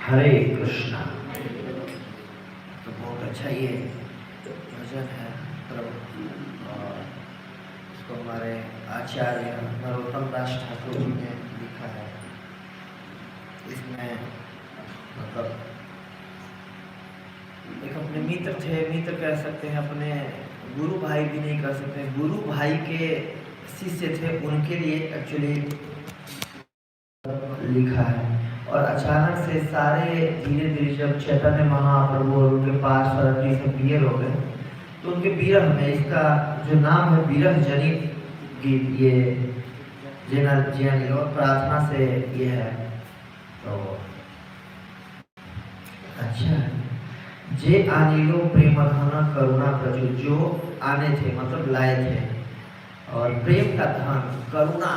हरे कृष्णा। तो बहुत अच्छा ये भजन है प्रभु, और इसको हमारे आचार्य नरोत्तम दास ठाकुर जी ने लिखा है। इसमें मतलब एक अपने मित्र थे, मित्र कह सकते हैं, अपने गुरु भाई भी नहीं कह सकते, गुरु भाई के शिष्य थे, उनके लिए एक्चुअली लिखा है। और अचानक से सारे धीरे धीरे जब चैतन्य महाप्रभु और उनके पास सरस्वती से विरह हो गए, तो उनके विरह में, इसका जो नाम है विरह जनित गीत, ये जिन प्रार्थना से ये है। तो अच्छा, जे आनिलो प्रेम धन करुणा प्रचुर, जो आने थे मतलब लाए थे, और प्रेम का धन करुणा,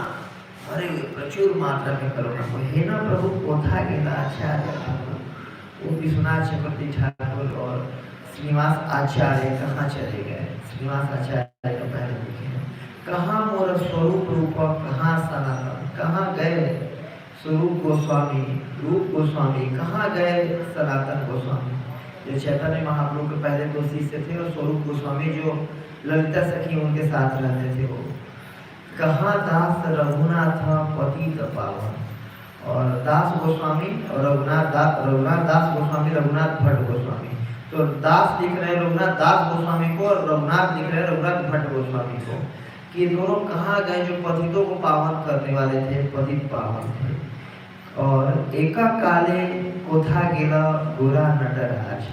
अरे प्रचुर मात्रा में करुणा को हे ना प्रभु कोथा गेला आचार्य वो विश्वनाथ चक्रवर्ती ठाकुर और श्रीनिवास आचार्य कहाँ चले गए। श्रीनिवास आचार्य का पहले लिखे हैं, कहाँ मोर स्वरूप रूप कहाँ सनातन, कहाँ गए स्वरूप गोस्वामी, रूप गोस्वामी, कहाँ गए सनातन गोस्वामी। जो चैतन्य महाप्रभु के पहले दो शिष्य थे, और स्वरूप गोस्वामी जो ललिता सखी उनके साथ रहते थे, वो कहाँ दास रघुनाथ पतित पावन, और दास गोस्वामी और रघुनाथ दास गोस्वामी, रघुनाथ भट्ट गोस्वामी। तो दास लिख रहे हैं रघुनाथ दास गोस्वामी को, और रघुनाथ लिख रहे हैं रघुनाथ भट्ट गोस्वामी को, कि दोनों कहाँ गए जो पतितों को पावन करने वाले थे, पतित पावन थे। और एका काले कोथा गेला गोरा नटराज,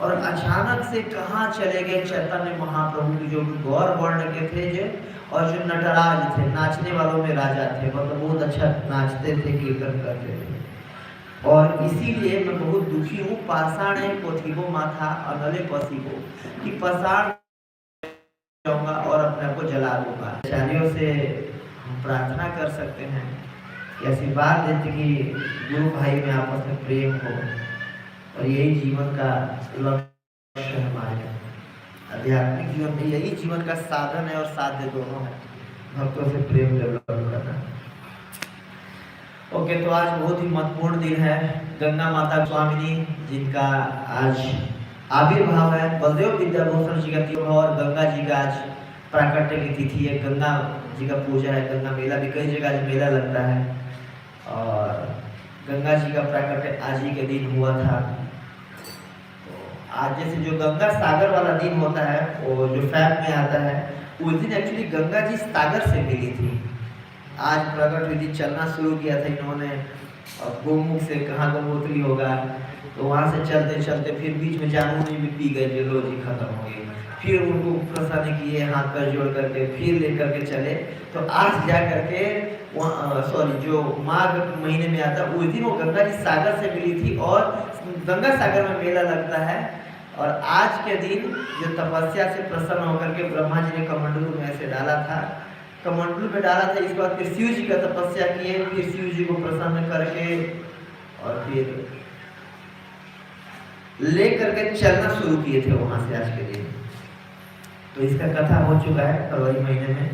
और अचानक से कहाँ चले गए चैतन्य महाप्रभु जो गौर वर्ण के थे, जो और जो नटराज थे, नाचने वालों में राजा थे, मतलब बहुत अच्छा नाचते थे, कीर्तन करते थे। और इसीलिए मैं बहुत दुखी हूँ, पाषाण पोथिको माथा अनले पसी को, कि पाषाण जाऊंगा और अपने को जला दूंगा। आचार्यों से हम प्रार्थना कर सकते हैं कि आशीर्वाद देते कि गुरु भाई में आपस में प्रेम हो, और यही जीवन का लक्ष्य है। हमारे आध्यात्मिक जीवन में यही जीवन का साधन है और साध्य दोनों है, भक्तों से प्रेम डेवलप करना। ओके, तो आज बहुत ही महत्वपूर्ण दिन है। गंगा माता स्वामिनी जिनका आज आविर्भाव है, बलदेव विद्याभूषण जी का त्योहार, और गंगा जी का आज प्राकट्य की तिथि है। गंगा जी का पूजा है, गंगा मेला भी कई जगह मेला लगता है, और गंगा जी का प्राकट्य आज ही के दिन हुआ था। आज जैसे जो गंगा सागर वाला दिन होता है, वो जो फैब में आता है, उस दिन एक्चुअली गंगा जी सागर से मिली थी। आज प्रकट हुई थी, चलना शुरू किया था इन्होंने, और गोमुख से कहाँ गंगोत्री होगा, तो वहाँ से चलते चलते फिर बीच में जामुनी भी पी गए, जो रोजी खत्म हो गई। फिर उनको प्रसन्न किए, हाथ पैर जोड़ करके फिर लेकर के चले। तो आज जा करके जो माघ महीने में आता, उस दिन वो गंगा जी सागर से मिली थी, और गंगा सागर में मेला लगता है। और आज के दिन जो तपस्या से प्रसन्न होकर के ब्रह्मा जी ने कमंडलू में ऐसे डाला था, कमंडलू में डाला था, इसके बाद फिर शिव जी का तपस्या किए, फिर शिव जी को प्रसन्न करके और फिर ले करके चलना शुरू किए थे वहां से आज के दिन। तो इसका कथा हो चुका है फरवरी महीने में।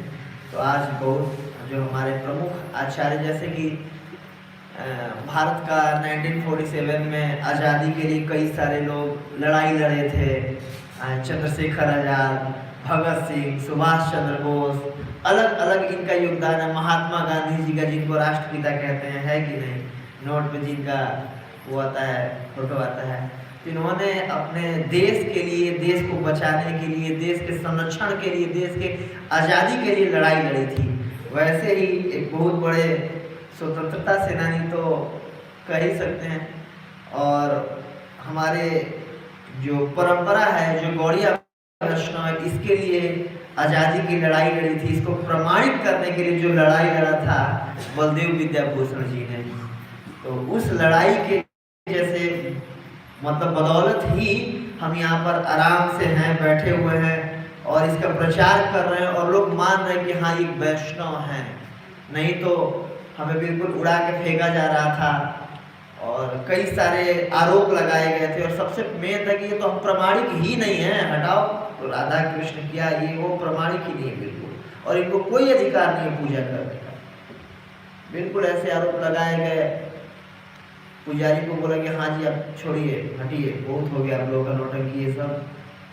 तो आज बहुत जो हमारे प्रमुख आचार्य, जैसे कि भारत का 1947 में आज़ादी के लिए कई सारे लोग लड़ाई लड़े थे, चंद्रशेखर आजाद, भगत सिंह, सुभाष चंद्र बोस, अलग अलग इनका योगदान है। महात्मा गांधी जी का, जिनको राष्ट्रपिता कहते हैं, है कि नहीं, नोट पे जिनका वो आता है, फोटो आता है। तो इन्होंने अपने देश के लिए, देश को बचाने के लिए, देश के संरक्षण के लिए, देश के आज़ादी के लिए लड़ाई लड़ी थी। वैसे ही एक बहुत बड़े स्वतंत्रता सेनानी तो कह ही सकते हैं। और हमारे जो परंपरा है, जो गौड़िया वैष्णव, इसके लिए आज़ादी की लड़ाई लड़ी थी। इसको प्रमाणित करने के लिए जो लड़ाई लड़ा था बलदेव विद्याभूषण जी ने, तो उस लड़ाई के जैसे मतलब बदौलत ही हम यहाँ पर आराम से हैं, बैठे हुए हैं, और इसका प्रचार कर रहे हैं, और लोग मान रहे हैं कि हाँ ये वैष्णव हैं। नहीं तो हमें बिल्कुल उड़ा के फेंका जा रहा था, और कई सारे आरोप लगाए गए थे। और सबसे मेन था कि ये तो हम प्रमाणिक ही नहीं है, हटाओ। तो राधा कृष्ण किया, ये वो प्रमाणिक ही नहीं है बिल्कुल, और इनको कोई अधिकार नहीं है पूजा करने का। बिल्कुल ऐसे आरोप लगाए गए। पुजारी को बोला कि हाँ जी आप छोड़िए, हटिए, बहुत हो गया आप लोगों का नौटंकी, ये सब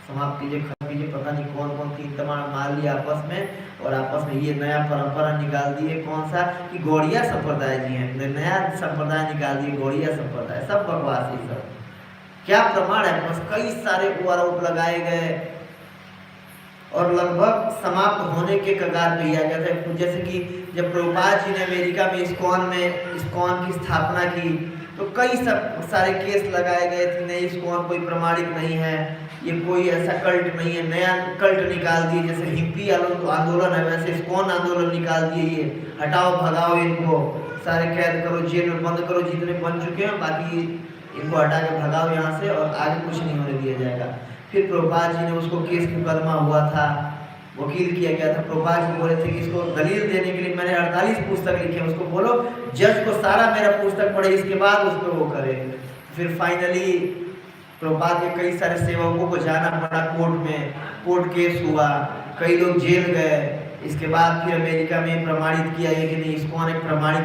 समाप्त कीजिए, खत्म कीजिए। पता नहीं कौन कौन तीन तमाम मार लिया आपस में, और आपस में ये नया परंपरा निकाल दिए, कौन सा कि गौड़िया संप्रदाय जी हैं, नया संप्रदाय निकाल दिए गौड़िया संप्रदाय। सब बकवास ही सब, क्या प्रमाण है? बस कई सारे आरोप लगाए गए और लगभग समाप्त होने के कगार पे आ गया था। जैसे कि जब प्रभुपाद जी ने अमेरिका में इस्कॉन की स्थापना की, तो कई सब सारे केस लगाए गए थे, नहीं इस्कॉन कोई प्रमाणिक नहीं है, ये कोई ऐसा कल्ट नहीं है, नया कल्ट निकाल दिए, जैसे हिप्पी आंदोलन है वैसे इस्कॉन आंदोलन निकाल दिए, ये हटाओ भगाओ इनको, सारे कैद करो, जेल में बंद करो जितने बन चुके हैं, बाकी इनको हटा के भगाओ यहाँ से और आगे कुछ नहीं होने दिया जाएगा। फिर प्रभुपाद जी ने उसको केस मुकदमा हुआ था, वकील किया गया था। प्रभुपाद जी बोले थे कि इसको दलील देने के लिए मैंने 48 पुस्तक लिखे, उसको बोलो जज को सारा मेरा पुस्तक पढ़े, इसके बाद उस पर वो करे। फिर फाइनली प्रभुपाद के कई सारे सेवकों को जाना पड़ा कोर्ट में, कोर्ट केस हुआ, कई लोग जेल गए। इसके बाद फिर अमेरिका में प्रमाणित किया गया कि नहीं इस्कॉन एक प्रमाणित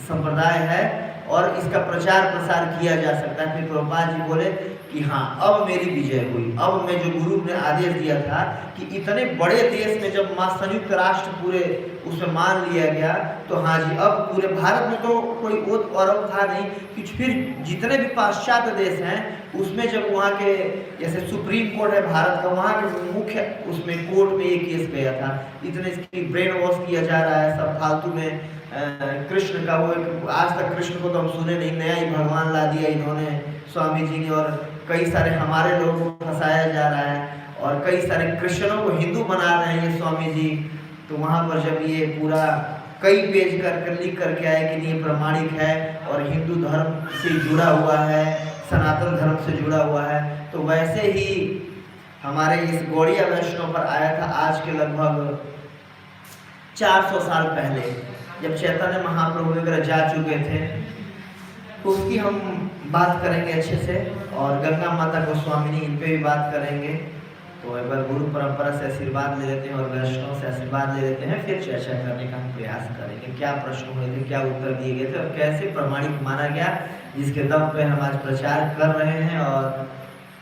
संप्रदाय है और इसका प्रचार प्रसार किया जा सकता है। फिर प्रभुपाद जी बोले कि हाँ अब मेरी विजय हुई, अब मैं जो गुरु ने आदेश दिया था कि इतने बड़े देश में जब मां संयुक्त राष्ट्र पूरे उसमें मान लिया गया, तो हाँ जी अब पूरे भारत में तो कोई आरोप था नहीं कि फिर जितने भी पाश्चात्य देश हैं उसमें जब वहाँ के जैसे सुप्रीम कोर्ट है भारत का, वहाँ के मुख्य उसमें कोर्ट में ये केस गया था, इतने इसकी ब्रेन वॉश किया जा रहा है सब फालतू में। कृष्ण का वो आज तक कृष्ण को तो हम सुने नहीं, नया ही भगवान ला दिया इन्होंने स्वामी जी ने, और कई सारे हमारे लोगों को फंसाया जा रहा है और कई सारे क्रिश्चियनों को हिंदू बना रहे हैं ये स्वामी जी। तो वहाँ पर जब ये पूरा कई पेज कर लिख करके आए कि ये प्रमाणिक है और हिंदू धर्म से जुड़ा हुआ है, सनातन धर्म से जुड़ा हुआ है, तो वैसे ही हमारे इस गौड़िया वैष्णव पर आया था आज के लगभग 400 साल पहले, जब चैतन्य महाप्रभु वगैरह जा चुके थे। तो उसकी हम बात करेंगे अच्छे से, और गंगा माता गोस्वामिनी इन पे भी बात करेंगे। तो एक बार गुरु परंपरा से आशीर्वाद ले लेते हैं और वैष्णव से आशीर्वाद ले लेते हैं, फिर चर्चा करने का हम प्रयास करेंगे। क्या प्रश्न हुए थे, क्या उत्तर दिए गए थे और कैसे प्रमाणिक माना गया, जिसके दम पे हम आज प्रचार कर रहे हैं और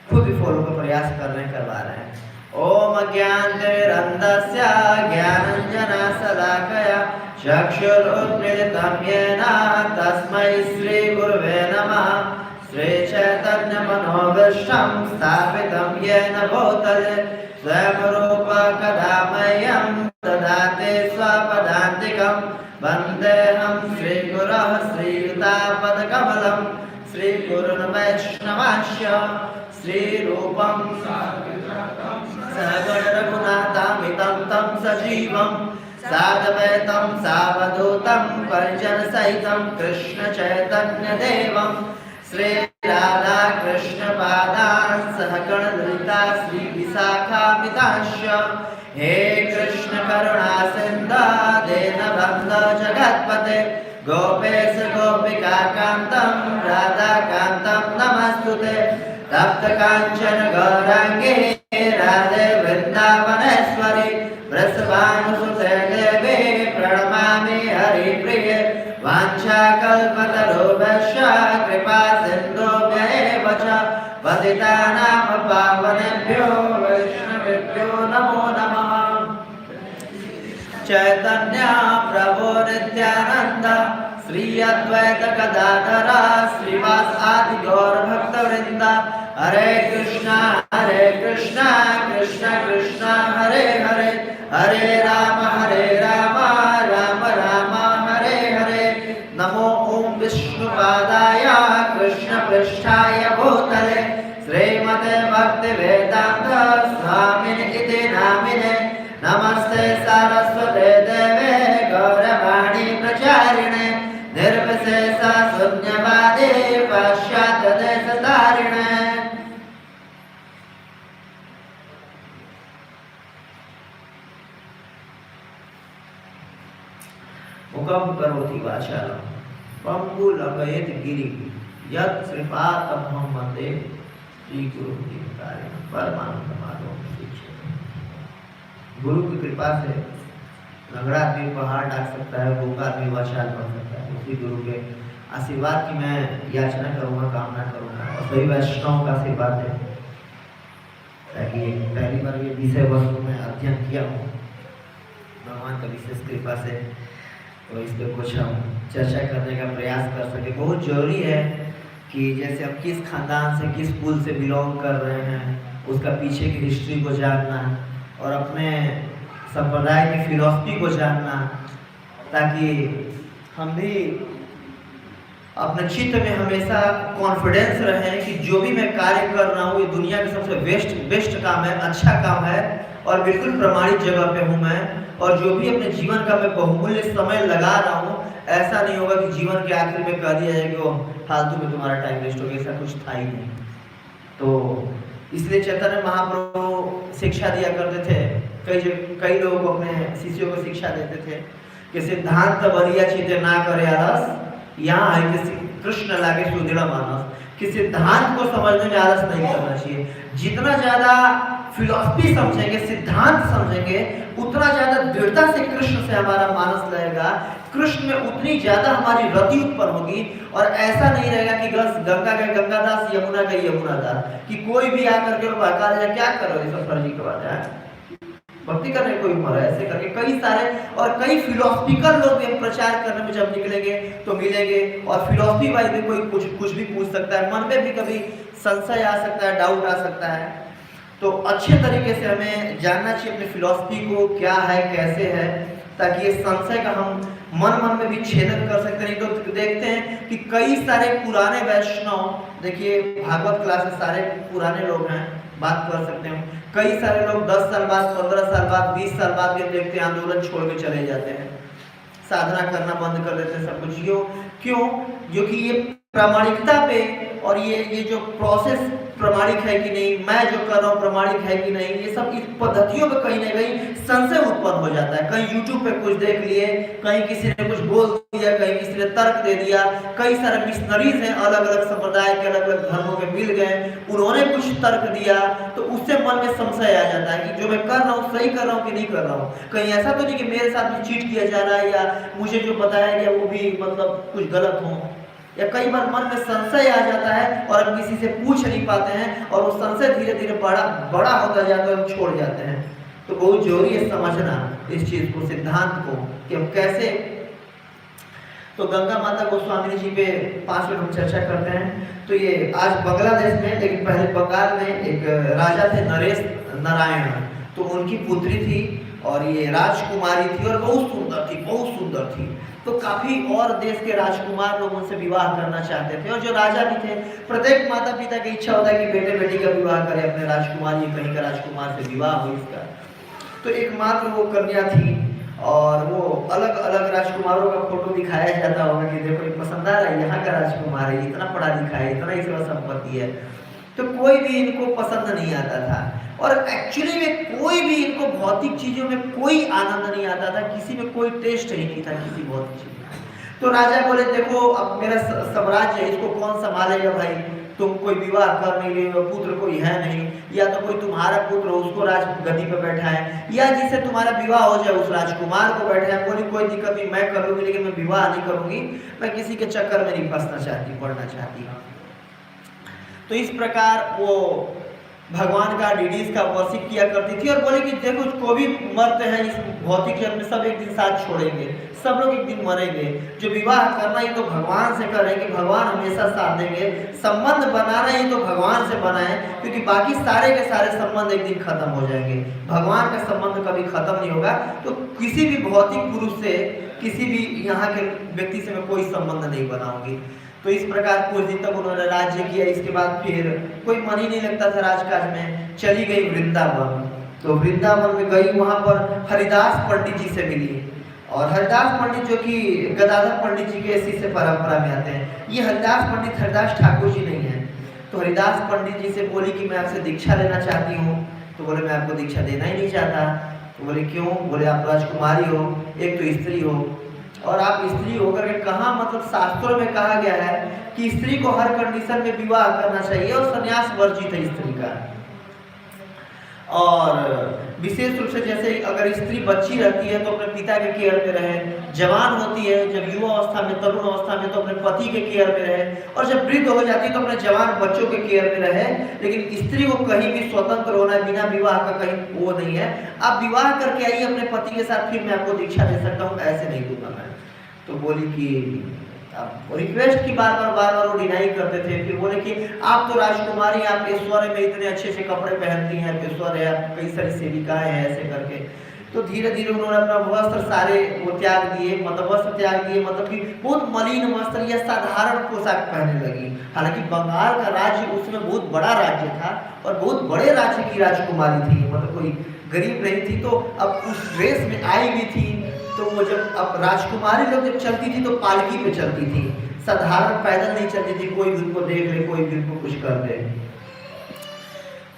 खुद भी फॉलो का प्रयास कर रहे हैं, करवा रहे हैं। ओम ज्ञानतिमिरन्धस्य ज्ञानाञ्जनशलाकया चक्षुरुन्मीलितं येन तस्मै श्रीगुरवे नमः। श्रीचैतन्यमनोभीष्टं स्थापितं येन भूतले स्वयं रूप कदा मह्यं ददाति स्वपदान्तिकं। वन्देऽहं श्रीगुरोः श्रीयुतापदकमलं श्रीगुरुन् वैष्णवांश्च श्रीरूपं सगण रघुनाथामितं तं सजीवं साद्वैतं सावधूतं परिजनसहितं कृष्ण चैतन्य देवं श्री राधा कृष्ण पादान् सहगण ललिता श्री विशाखान्वितांश्च। हे कृष्ण करुणा सिन्धु दीनबन्धो जगत्पते गोपेश गोपिका कान्तं राधा कान्तं नमस्तुते। तप्त कांचन गौरांगे राधे वृंदावनेश्वरी वृषभानुसुते देवी प्रणमामि हरिप्रिये। वाञ्छाकल्पतरुभ्यश्च कृपा सिन्धुभ्येव च पतितानां पावनेभ्यो वैष्णवेभ्यो नमो नमः। चैतन्य प्रभु नित्यानंद श्री अद्वैत गदाधर श्रीवास आदि गौर भक्त वृंद। हरे कृष्णा कृष्ण कृष्ण हरे हरे, हरे राम राम राम हरे हरे। नमो ओम विष्णुपादाय कृष्ण पृष्ठाय भूतले श्रीमते भक्ति वेदांत स्वामिने इति नामिने। नमस्ते सारस्वते देवे गौरवाणी प्रचारिणे निर्विशेष शून्यवादी पाश्चात्य देशतारिणे। मुखं करोति वाचालं पंगुलंघयेत गिरिं यत्कृपातमहं वन्दे श्रीगुरुं दीनतारिणं परमानन्दमाधवं। गुरु की कृपा से लंगड़ा आदमी पहाड़ डाक सकता है, भूखा आदमी वाचाल बन सकता है। उसी गुरु के आशीर्वाद की मैं याचना करूँगा, कामना करूँगा और सभी वैष्णव का आशीर्वाद है, ताकि पहली बार ये विषय वस्तु में अध्ययन किया हूँ भगवान का विशेष कृपा से, तो इस पर कुछ हम चर्चा करने का प्रयास कर सके। बहुत जरूरी है कि जैसे हम किस खानदान से, किस कुल से बिलोंग कर रहे हैं, उसका पीछे की हिस्ट्री को जानना और अपने संप्रदाय की फिलॉसफी को जानना, ताकि हम भी अपने चित्त में हमेशा कॉन्फिडेंस रहे कि जो भी मैं कार्य कर रहा हूँ ये दुनिया की सबसे बेस्ट काम है, अच्छा काम है और बिल्कुल प्रमाणित जगह पे हूँ मैं। और जो भी अपने जीवन का मैं बहुमूल्य समय लगा रहा हूँ, ऐसा नहीं होगा कि जीवन के आखिर में कह दिया जाए कि वो फालतू में तुम्हारा टाइम वेस्ट हो गया, ऐसा कुछ था ही नहीं। तो इसलिए चैतन्य महाप्रभु शिक्षा दिया करते थे, कई लोगों को अपने शिष्यों को शिक्षा देते थे कि सिद्धांत बलिया चित ना करे आलस, यहाँ है कि कृष्ण लागे सुदृढ़ मानस, कि सिद्धांत को समझने में आलस नहीं करना चाहिए। जितना ज्यादा फिलॉसफी समझेंगे, सिद्धांत समझेंगे, उतना ज्यादा दृढ़ता से कृष्ण से हमारा मानस रहेगा, कृष्ण में उतनी ज्यादा हमारी रति उत्पन्न होगी। और ऐसा नहीं रहेगा कि बस गंगा गए गंगादास, यमुना गई यमुनादास, कि कोई भी आकर के बहका रहे क्या करो ये सब फर्जी के बाद है, भक्ति करने कोई उम्र है, ऐसे करके कई सारे और कई फिलोसफिकल लोग प्रचार करने में जब निकलेंगे तो मिलेंगे। और फिलोसफी वाइज भी कोई कुछ भी पूछ सकता है, मन में भी कभी संशय आ सकता है, डाउट आ सकता है। तो अच्छे तरीके से हमें जानना चाहिए अपनी फिलोसफी को, क्या है कैसे है, ताकि ये संशय का हम मन में भी छेदन कर सकते हैं। तो देखते हैं कि कई सारे पुराने वैष्णव, देखिए भागवत क्लास में सारे पुराने लोग हैं, बात कर सकते हैं। कई सारे लोग 10 साल बाद, 15 साल बाद, 20 साल बाद भी हम देखते हैं आंदोलन छोड़ के चले जाते हैं, साधना करना बंद कर देते हैं, सब कुछ। क्यों? जो कि ये प्रामाणिकता पे और ये जो प्रोसेस प्रमाणिक है कि नहीं, मैं जो कर रहा हूँ प्रमाणिक है कि नहीं, ये सब इस पद्धतियों में कहीं ना कहीं संशय उत्पन्न हो जाता है। कहीं यूट्यूब पे कुछ देख लिए, कहीं किसी ने कुछ बोल दिया, कहीं किसी ने तर्क दे दिया। कई सारे मिशनरीज हैं, अलग अलग संप्रदाय के, अलग अलग धर्मों के मिल गए, उन्होंने कुछ तर्क दिया, तो उससे मन में संशय आ जाता है कि जो मैं कर रहा हूँ सही कर रहा हूँ कि नहीं कर रहा हूँ। कहीं ऐसा तो नहीं कि मेरे साथ भी चीट किया जा रहा है, या मुझे जो बताया गया वो भी मतलब कुछ गलत हो। या कई बार मन में संशय आ जाता है और हम किसी से पूछ नहीं पाते हैं, और वो संशय धीरे धीरे बड़ा होता जाता है, हम छोड़ जाते हैं। तो बहुत जरूरी है समझना इस चीज को, सिद्धांत को, कि हम कैसे। तो गंगा माता गोस्वामी जी पे 5 मिनट हम चर्चा करते हैं। तो ये आज बांग्लादेश में, लेकिन पहले बंगाल में एक राजा थे नरेश नारायण, तो उनकी पुत्री थी और ये राजकुमारी थी और बहुत सुंदर थी, बहुत सुंदर थी। तो काफी और देश के राजकुमार लोग उनसे विवाह करना चाहते थे, और जो राजा भी थे, प्रत्येक माता पिता की इच्छा होता है कि बेटे बेटी का विवाह करे, अपने राजकुमार, ये कहीं का राजकुमार से विवाह हो इसका। तो एकमात्र वो कन्या थी, और वो अलग अलग राजकुमारों का फोटो दिखाया जाता होगा कि देखो ये पसंद आ रहा है, यहाँ का राजकुमार है, इतना पढ़ा लिखा है, इतना इसका संपत्ति है। तो कोई भी इनको पसंद नहीं आता था, और एक्चुअली में कोई भी इनको भौतिक चीजों में कोई आनंद नहीं आता था, किसी में कोई टेस्ट ही नहीं था किसी भौतिक चीज में। तो राजा बोले देखो अब मेरा साम्राज्य है, इसको कौन संभालेगा भाई, तुम कोई विवाह कर नहीं रहे हो, पुत्र कोई है नहीं, या तो कोई तुम्हारा पुत्र उसको राज गद्दी पे बैठा है, या जिससे तुम्हारा विवाह हो जाए उस राजकुमार को बैठा है। बोली कोई दिक्कत नहीं, मैं कर लूंगी, लेकिन मैं विवाह नहीं करूंगी, मैं किसी के चक्कर में नहीं फंसना चाहती, पढ़ना चाहती हूँ। तो इस प्रकार वो भगवान का डीडीज का वर्शिप किया करती थी, और बोले कि देखो कोई भी मरते हैं इस भौतिक जन्म में, सब एक दिन साथ छोड़ेंगे, सब लोग एक दिन मरेंगे। जो विवाह करना है तो भगवान से करें कि भगवान हमेशा साथ देंगे, संबंध बनाना है तो भगवान से बनाएं, क्योंकि बाकी सारे के सारे संबंध एक दिन खत्म हो जाएंगे, भगवान का संबंध कभी खत्म नहीं होगा। तो किसी भी भौतिक पुरुष से, किसी भी यहाँ के व्यक्ति से मैं कोई संबंध नहीं बनाऊंगी। तो इस प्रकार कुछ दिन तक उन्होंने राज्य किया। इसके बाद फिर कोई मन ही नहीं लगता था राजकाज में, चली गई वृंदावन। तो वृंदावन में गई, वहां पर हरिदास पंडित जी से मिली, और हरिदास पंडित जो कि गदाधर पंडित जी के शिष्य परंपरा में आते हैं। ये हरिदास पंडित हरिदास ठाकुर जी नहीं है। तो हरिदास पंडित जी से बोली कि मैं आपसे दीक्षा लेना चाहती हूँ। तो बोले मैं आपको दीक्षा देना ही नहीं चाहता। तो बोले क्यों? बोले आप राजकुमारी हो, एक तो स्त्री हो, और आप स्त्री होकर के कहाँ, मतलब शास्त्रों में कहा गया है कि स्त्री को हर कंडीशन में विवाह करना चाहिए, और संन्यास वर्जित है स्त्री का। और विशेष रूप से जैसे अगर स्त्री बच्ची रहती है तो अपने पिता के केयर में रहे, जवान होती है जब युवा अवस्था में, तरुण अवस्था में तो अपने पति के केयर में रहे, और जब वृद्ध हो जाती है तो अपने जवान बच्चों के केयर में रहे। लेकिन स्त्री को कहीं भी स्वतंत्र होना है, बिना विवाह का कहीं वो नहीं है। आप विवाह करके आइए अपने पति के साथ, फिर मैं आपको दीक्षा दे सकता हूँ, ऐसे नहीं दूंगा मैं। तो बोली कि अब रिक्वेस्ट की बार बार वो डिनाई करते थे। फिर बोले कि आप तो राजकुमारी, आप ऐश्वर्य में इतने अच्छे अच्छे कपड़े पहनती हैं, ऐश्वर्य है, कई सारी सेविकाएं हैं, ऐसे करके। तो धीरे धीरे उन्होंने अपना वस्त्र सारे वो त्याग दिए, मतलब वस्त्र त्याग दिए, मतलब कि बहुत मलिन वस्त्र या साधारण पोशाक पहनने लगी। हालांकि बंगाल का राज्य उसमें बहुत बड़ा राज्य था और बहुत बड़े राज्य की राजकुमारी थी, मतलब कोई गरीब नहीं थी। तो अब उस ड्रेस में आई भी थी, तो वो जब अब राजकुमारी लोग जब चलती थी तो पालकी पे चलती थी, साधारण पैदल नहीं चलती थी, कोई भी उनको देख ले, कोई भी उनको कुछ कर दे।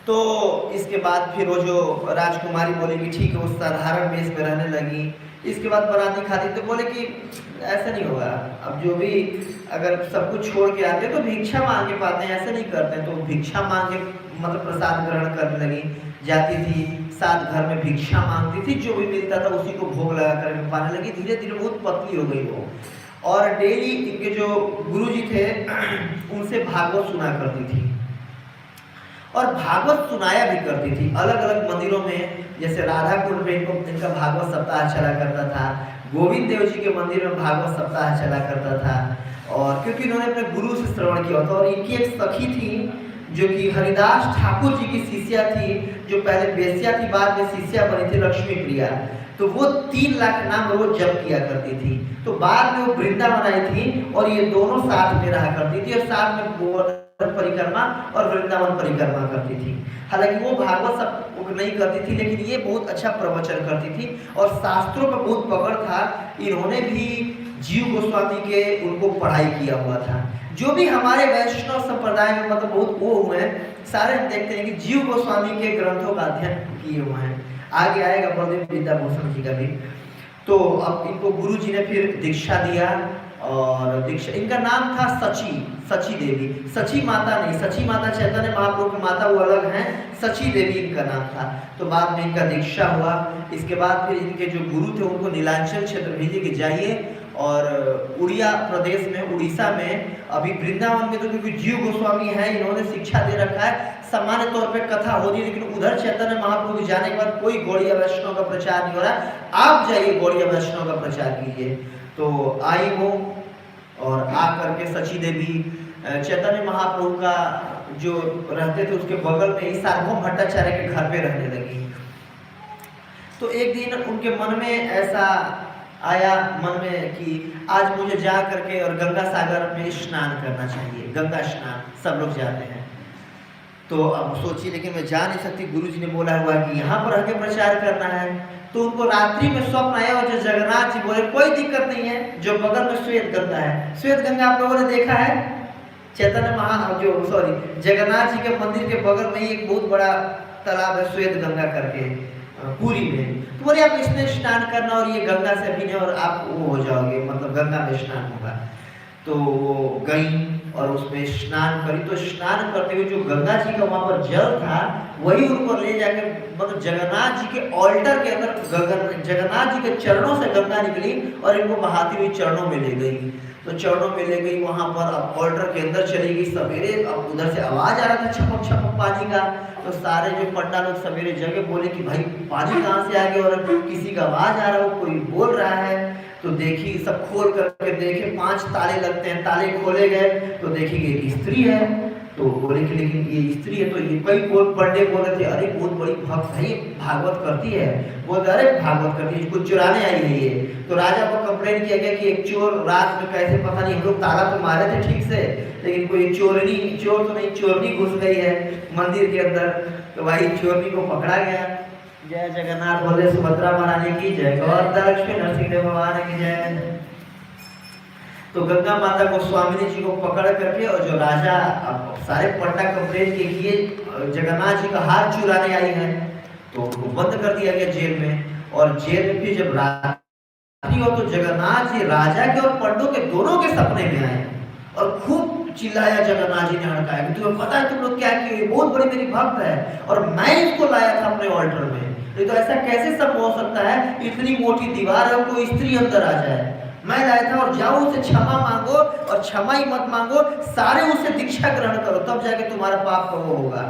तो इसके बाद फिर वो जो राजकुमारी बोली कि ठीक है, वो साधारण वेश में रहने लगी। इसके बाद बराती खाती तो बोले कि ऐसा नहीं होगा, अब जो भी अगर सब कुछ छोड़ के आते तो भिक्षा मांग के पाते हैं, ऐसे नहीं करते। तो भिक्षा मांगे मतलब प्रसाद ग्रहण करने लगी, जाती थी साथ घर में भिक्षा मांगती थी, जो भी मिलता था उसी को भोग लगा कर पाने लगी। धीरे धीरे बहुत पतली हो गई वो, और डेली इनके जो गुरुजी थे उनसे भागवत सुना करती थी, और भागवत सुनाया भी करती थी अलग अलग मंदिरों में। जैसे राधा कुंड में इनका भागवत सप्ताह चला करता था, गोविंद देव जी के मंदिर में भागवत सप्ताह चला करता था। और क्योंकि इन्होंने अपने गुरु से श्रवण किया था, और इनकी एक सखी थी जो कि हरिदास ठाकुर जी की शिष्या थी, जो पहले बेस्या थी बाद में शिष्या बनी थी, लक्ष्मी प्रिया। तो वो 3 लाख नाम रोज जप किया करती थी। तो बाद में वो वृंदावन आई थी और ये दोनों साथ में रहा करती थी, और साथ में गोवर्धन परिक्रमा और वृंदावन परिक्रमा करती थी। हालांकि वो भागवत सब नहीं करती थी, लेकिन ये बहुत अच्छा प्रवचन करती थी और शास्त्रों पर बहुत पकड़ था। इन्होंने भी जीव गोस्वामी के उनको पढ़ाई किया हुआ था। जो भी हमारे वैष्णव संप्रदाय में मतलब बहुत वो हुए हैं, सारे हम देखते हैं कि जीव गोस्वामी के ग्रंथों का अध्ययन किए हुए हैं। आगे आएगा बलदेव विद्याभूषण जी का भी। तो अब इनको गुरु जी ने फिर दीक्षा दिया, और दीक्षा, इनका नाम था सची देवी, सची माता नहीं, सची माता चैतन्य महाप्रभु की माता वो अलग हैं, सची देवी इनका नाम था। तो बाद में इनका दीक्षा हुआ। इसके बाद फिर इनके जो गुरु थे उनको नीलांचल क्षेत्र भेजे कि जाइए, और उड़िया प्रदेश में, उड़ीसा में, अभी वृंदावन में तो क्योंकि जीव गोस्वामी है, इन्होंने शिक्षा दे रखा है, सामान्य तौर पे कथा हो रही है, लेकिन उधर चैतन्य महाप्रभु जाने के बाद कोई गौड़िया वैष्णव का प्रचार नहीं हो रहा। आप जाइए गौड़िया वैष्णव का प्रचार कीजिए। तो आई वो, और आ करके सची देवी चैतन्य महाप्रभु का जो रहते थे उसके बगल में ही सार्वभौम भट्टाचार्य के घर पे रहने लगी। तो एक दिन उनके मन में ऐसा आया मन में कि आज मुझे जा करके और गंगा सागर में स्नान करना चाहिए, गंगा स्नान सब लोग जाते हैं। तो अब सोची लेकिन मैं जा नहीं सकती, गुरुजी ने बोला हुआ कि यहाँ पर आके प्रचार करना है। तो उनको रात्रि में स्वप्न आया, और जो जगन्नाथ जी बोले कोई दिक्कत नहीं है, जो बगल में श्वेत गंगा है, श्वेत गंगा आप लोगों ने देखा है, चैतन्य जगन्नाथ जी के मंदिर के बगल में ही एक बहुत बड़ा तालाब है श्वेत गंगा करके, पूरी में। तो बोले आप इसमें स्नान करना, और ये गंगा से पीने, और आप वो हो जाओगे, मतलब गंगा में स्नान होगा। तो वो गई और उसमें स्नान करी। तो स्नान करते हुए जो गंगा जी का वहाँ पर जल था वही उनको ले जाके मतलब जगन्नाथ जी के ऑल्टर के अंदर, जगन्नाथ जी के चरणों से गंगा निकली और इनको बहाती हुई चरणों में ले गई। तो चरणों में ले गई, वहाँ पर अब ऑल्टर के अंदर चली गई सवेरे। अब उधर से आवाज आ रहा था छपक छपक पानी का। तो सारे जो पंडा लोग सवेरे जगह बोले कि भाई पानी कहाँ से आ गया, और किसी का आवाज आ रहा है, कोई बोल रहा है। तो देखी, सब खोल करके देखे, 5 ताले लगते हैं, ताले खोले गए तो देखी कि एक स्त्री है। तो बोले कि लेकिन ये स्त्री है। तो ये कई पंडे बोल रहे थे अरे बहुत बड़ी भक्त है, भागवत करती है। बोलते अरे भागवत करती है, कुछ चुराने आई है ये। तो राजा को कंप्लेन किया गया कि एक चोर रात में कैसे, पता नहीं, हम लोग ताला तो मारे थे ठीक से, लेकिन कोई चोर तो नहीं, चोरनी घुस गई है मंदिर के अंदर। तो भाई चोरनी को पकड़ा गया। जय जगन्नाथ बोले, सुभद्रा महारानी की जय, गौर लक्ष्मी नरसिंह भगवान की जय। तो गंगा माता को स्वामिनी जी को पकड़ करके, और जो राजा, अब सारे पंडा कंप्लेन किए जगन्नाथ जी का हाथ चुराने आई है, तो उनको बंद कर दिया गया जेल में। और जेल में फिर जब रात्रि हो तो जगन्नाथ जी राजा के और पंडों के दोनों के सपने में आए, और खूब चिल्लाया जगन्नाथ जी ने, हड़काया कि तुम्हें पता है तुम लोग क्या किए, बहुत बड़ी मेरी भक्त है और मैं इसको लाया था अपने ऑल्टर में, ये तो ऐसा कैसे संभव हो सकता है, इतनी मोटी दीवार है, कोई स्त्री अंदर आ जाए। मैं लाया था और जाओ उसे क्षमा मांगो, और क्षमा ही मत मांगो, सारे उसे दीक्षा ग्रहण करो, तब जाके तुम्हारा पाप का वो होगा।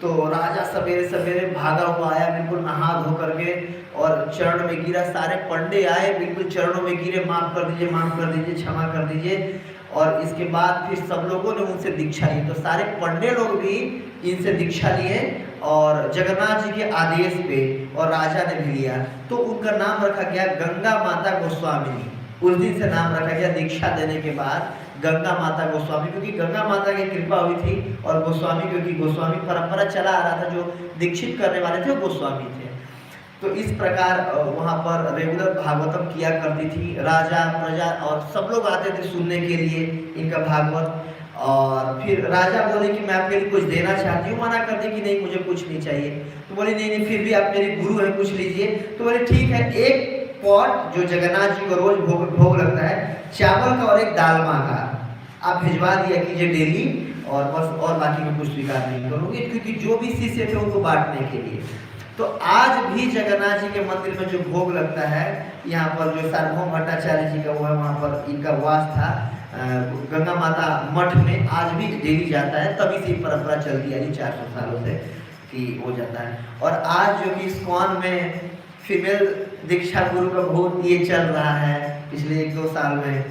तो राजा सवेरे सवेरे भागा हुआ आया, बिल्कुल नहा धो करके, और चरण में गिरा। सारे पंडे आए, बिल्कुल चरणों में गिरे, माफ कर दीजिए, माफ कर दीजिए, क्षमा कर दीजिए। और इसके बाद फिर सब लोगों ने उनसे दीक्षा ली। तो सारे पंडे लोग भी इनसे दीक्षा लिए, और जगन्नाथ जी के आदेश पे, और राजा ने भी लिया। तो उनका नाम रखा गया गंगा माता गोस्वामिनी। उस दिन से नाम रखा गया दीक्षा देने के बाद गंगा माता गोस्वामी, क्योंकि गंगा माता की कृपा हुई थी, और गोस्वामी क्योंकि गोस्वामी परंपरा चला आ रहा था, जो दीक्षित करने वाले थे वो गोस्वामी थे। तो इस प्रकार वहाँ पर रेगुलर भागवतम किया करती थी। राजा प्रजा और सब लोग आते थे सुनने के लिए इनका भागवत। और फिर राजा बोले कि मैं आपके लिए कुछ देना चाहती हूँ, मना कर दी कि नहीं मुझे कुछ नहीं चाहिए। तो बोले नहीं नहीं, फिर भी आप मेरे गुरु हैं, कुछ लीजिए। तो बोले ठीक है, एक पॉट जो जगन्नाथ जी को रोज भोग लगता है, चावल का और एक दालमा का, आप भिजवा दिया कीजिए डेली, और बस, और बाकी मैं कुछ स्वीकार नहीं करूँगी, क्योंकि जो भी शिष्य थे उनको बांटने के लिए। तो आज भी जगन्नाथ जी के मंदिर में जो भोग लगता है, यहाँ पर जो सार्वभौम भट्टाचार्य जी का वो है, वहाँ पर इनका वास था गंगा माता मठ में, आज भी डेली जाता है। तभी से परंपरा चलती आ रही 400 सालों से कि हो जाता है। और आज जो कि इस्कॉन में फीमेल दीक्षा गुरु का भोग ये चल रहा है पिछले 1-2 साल में।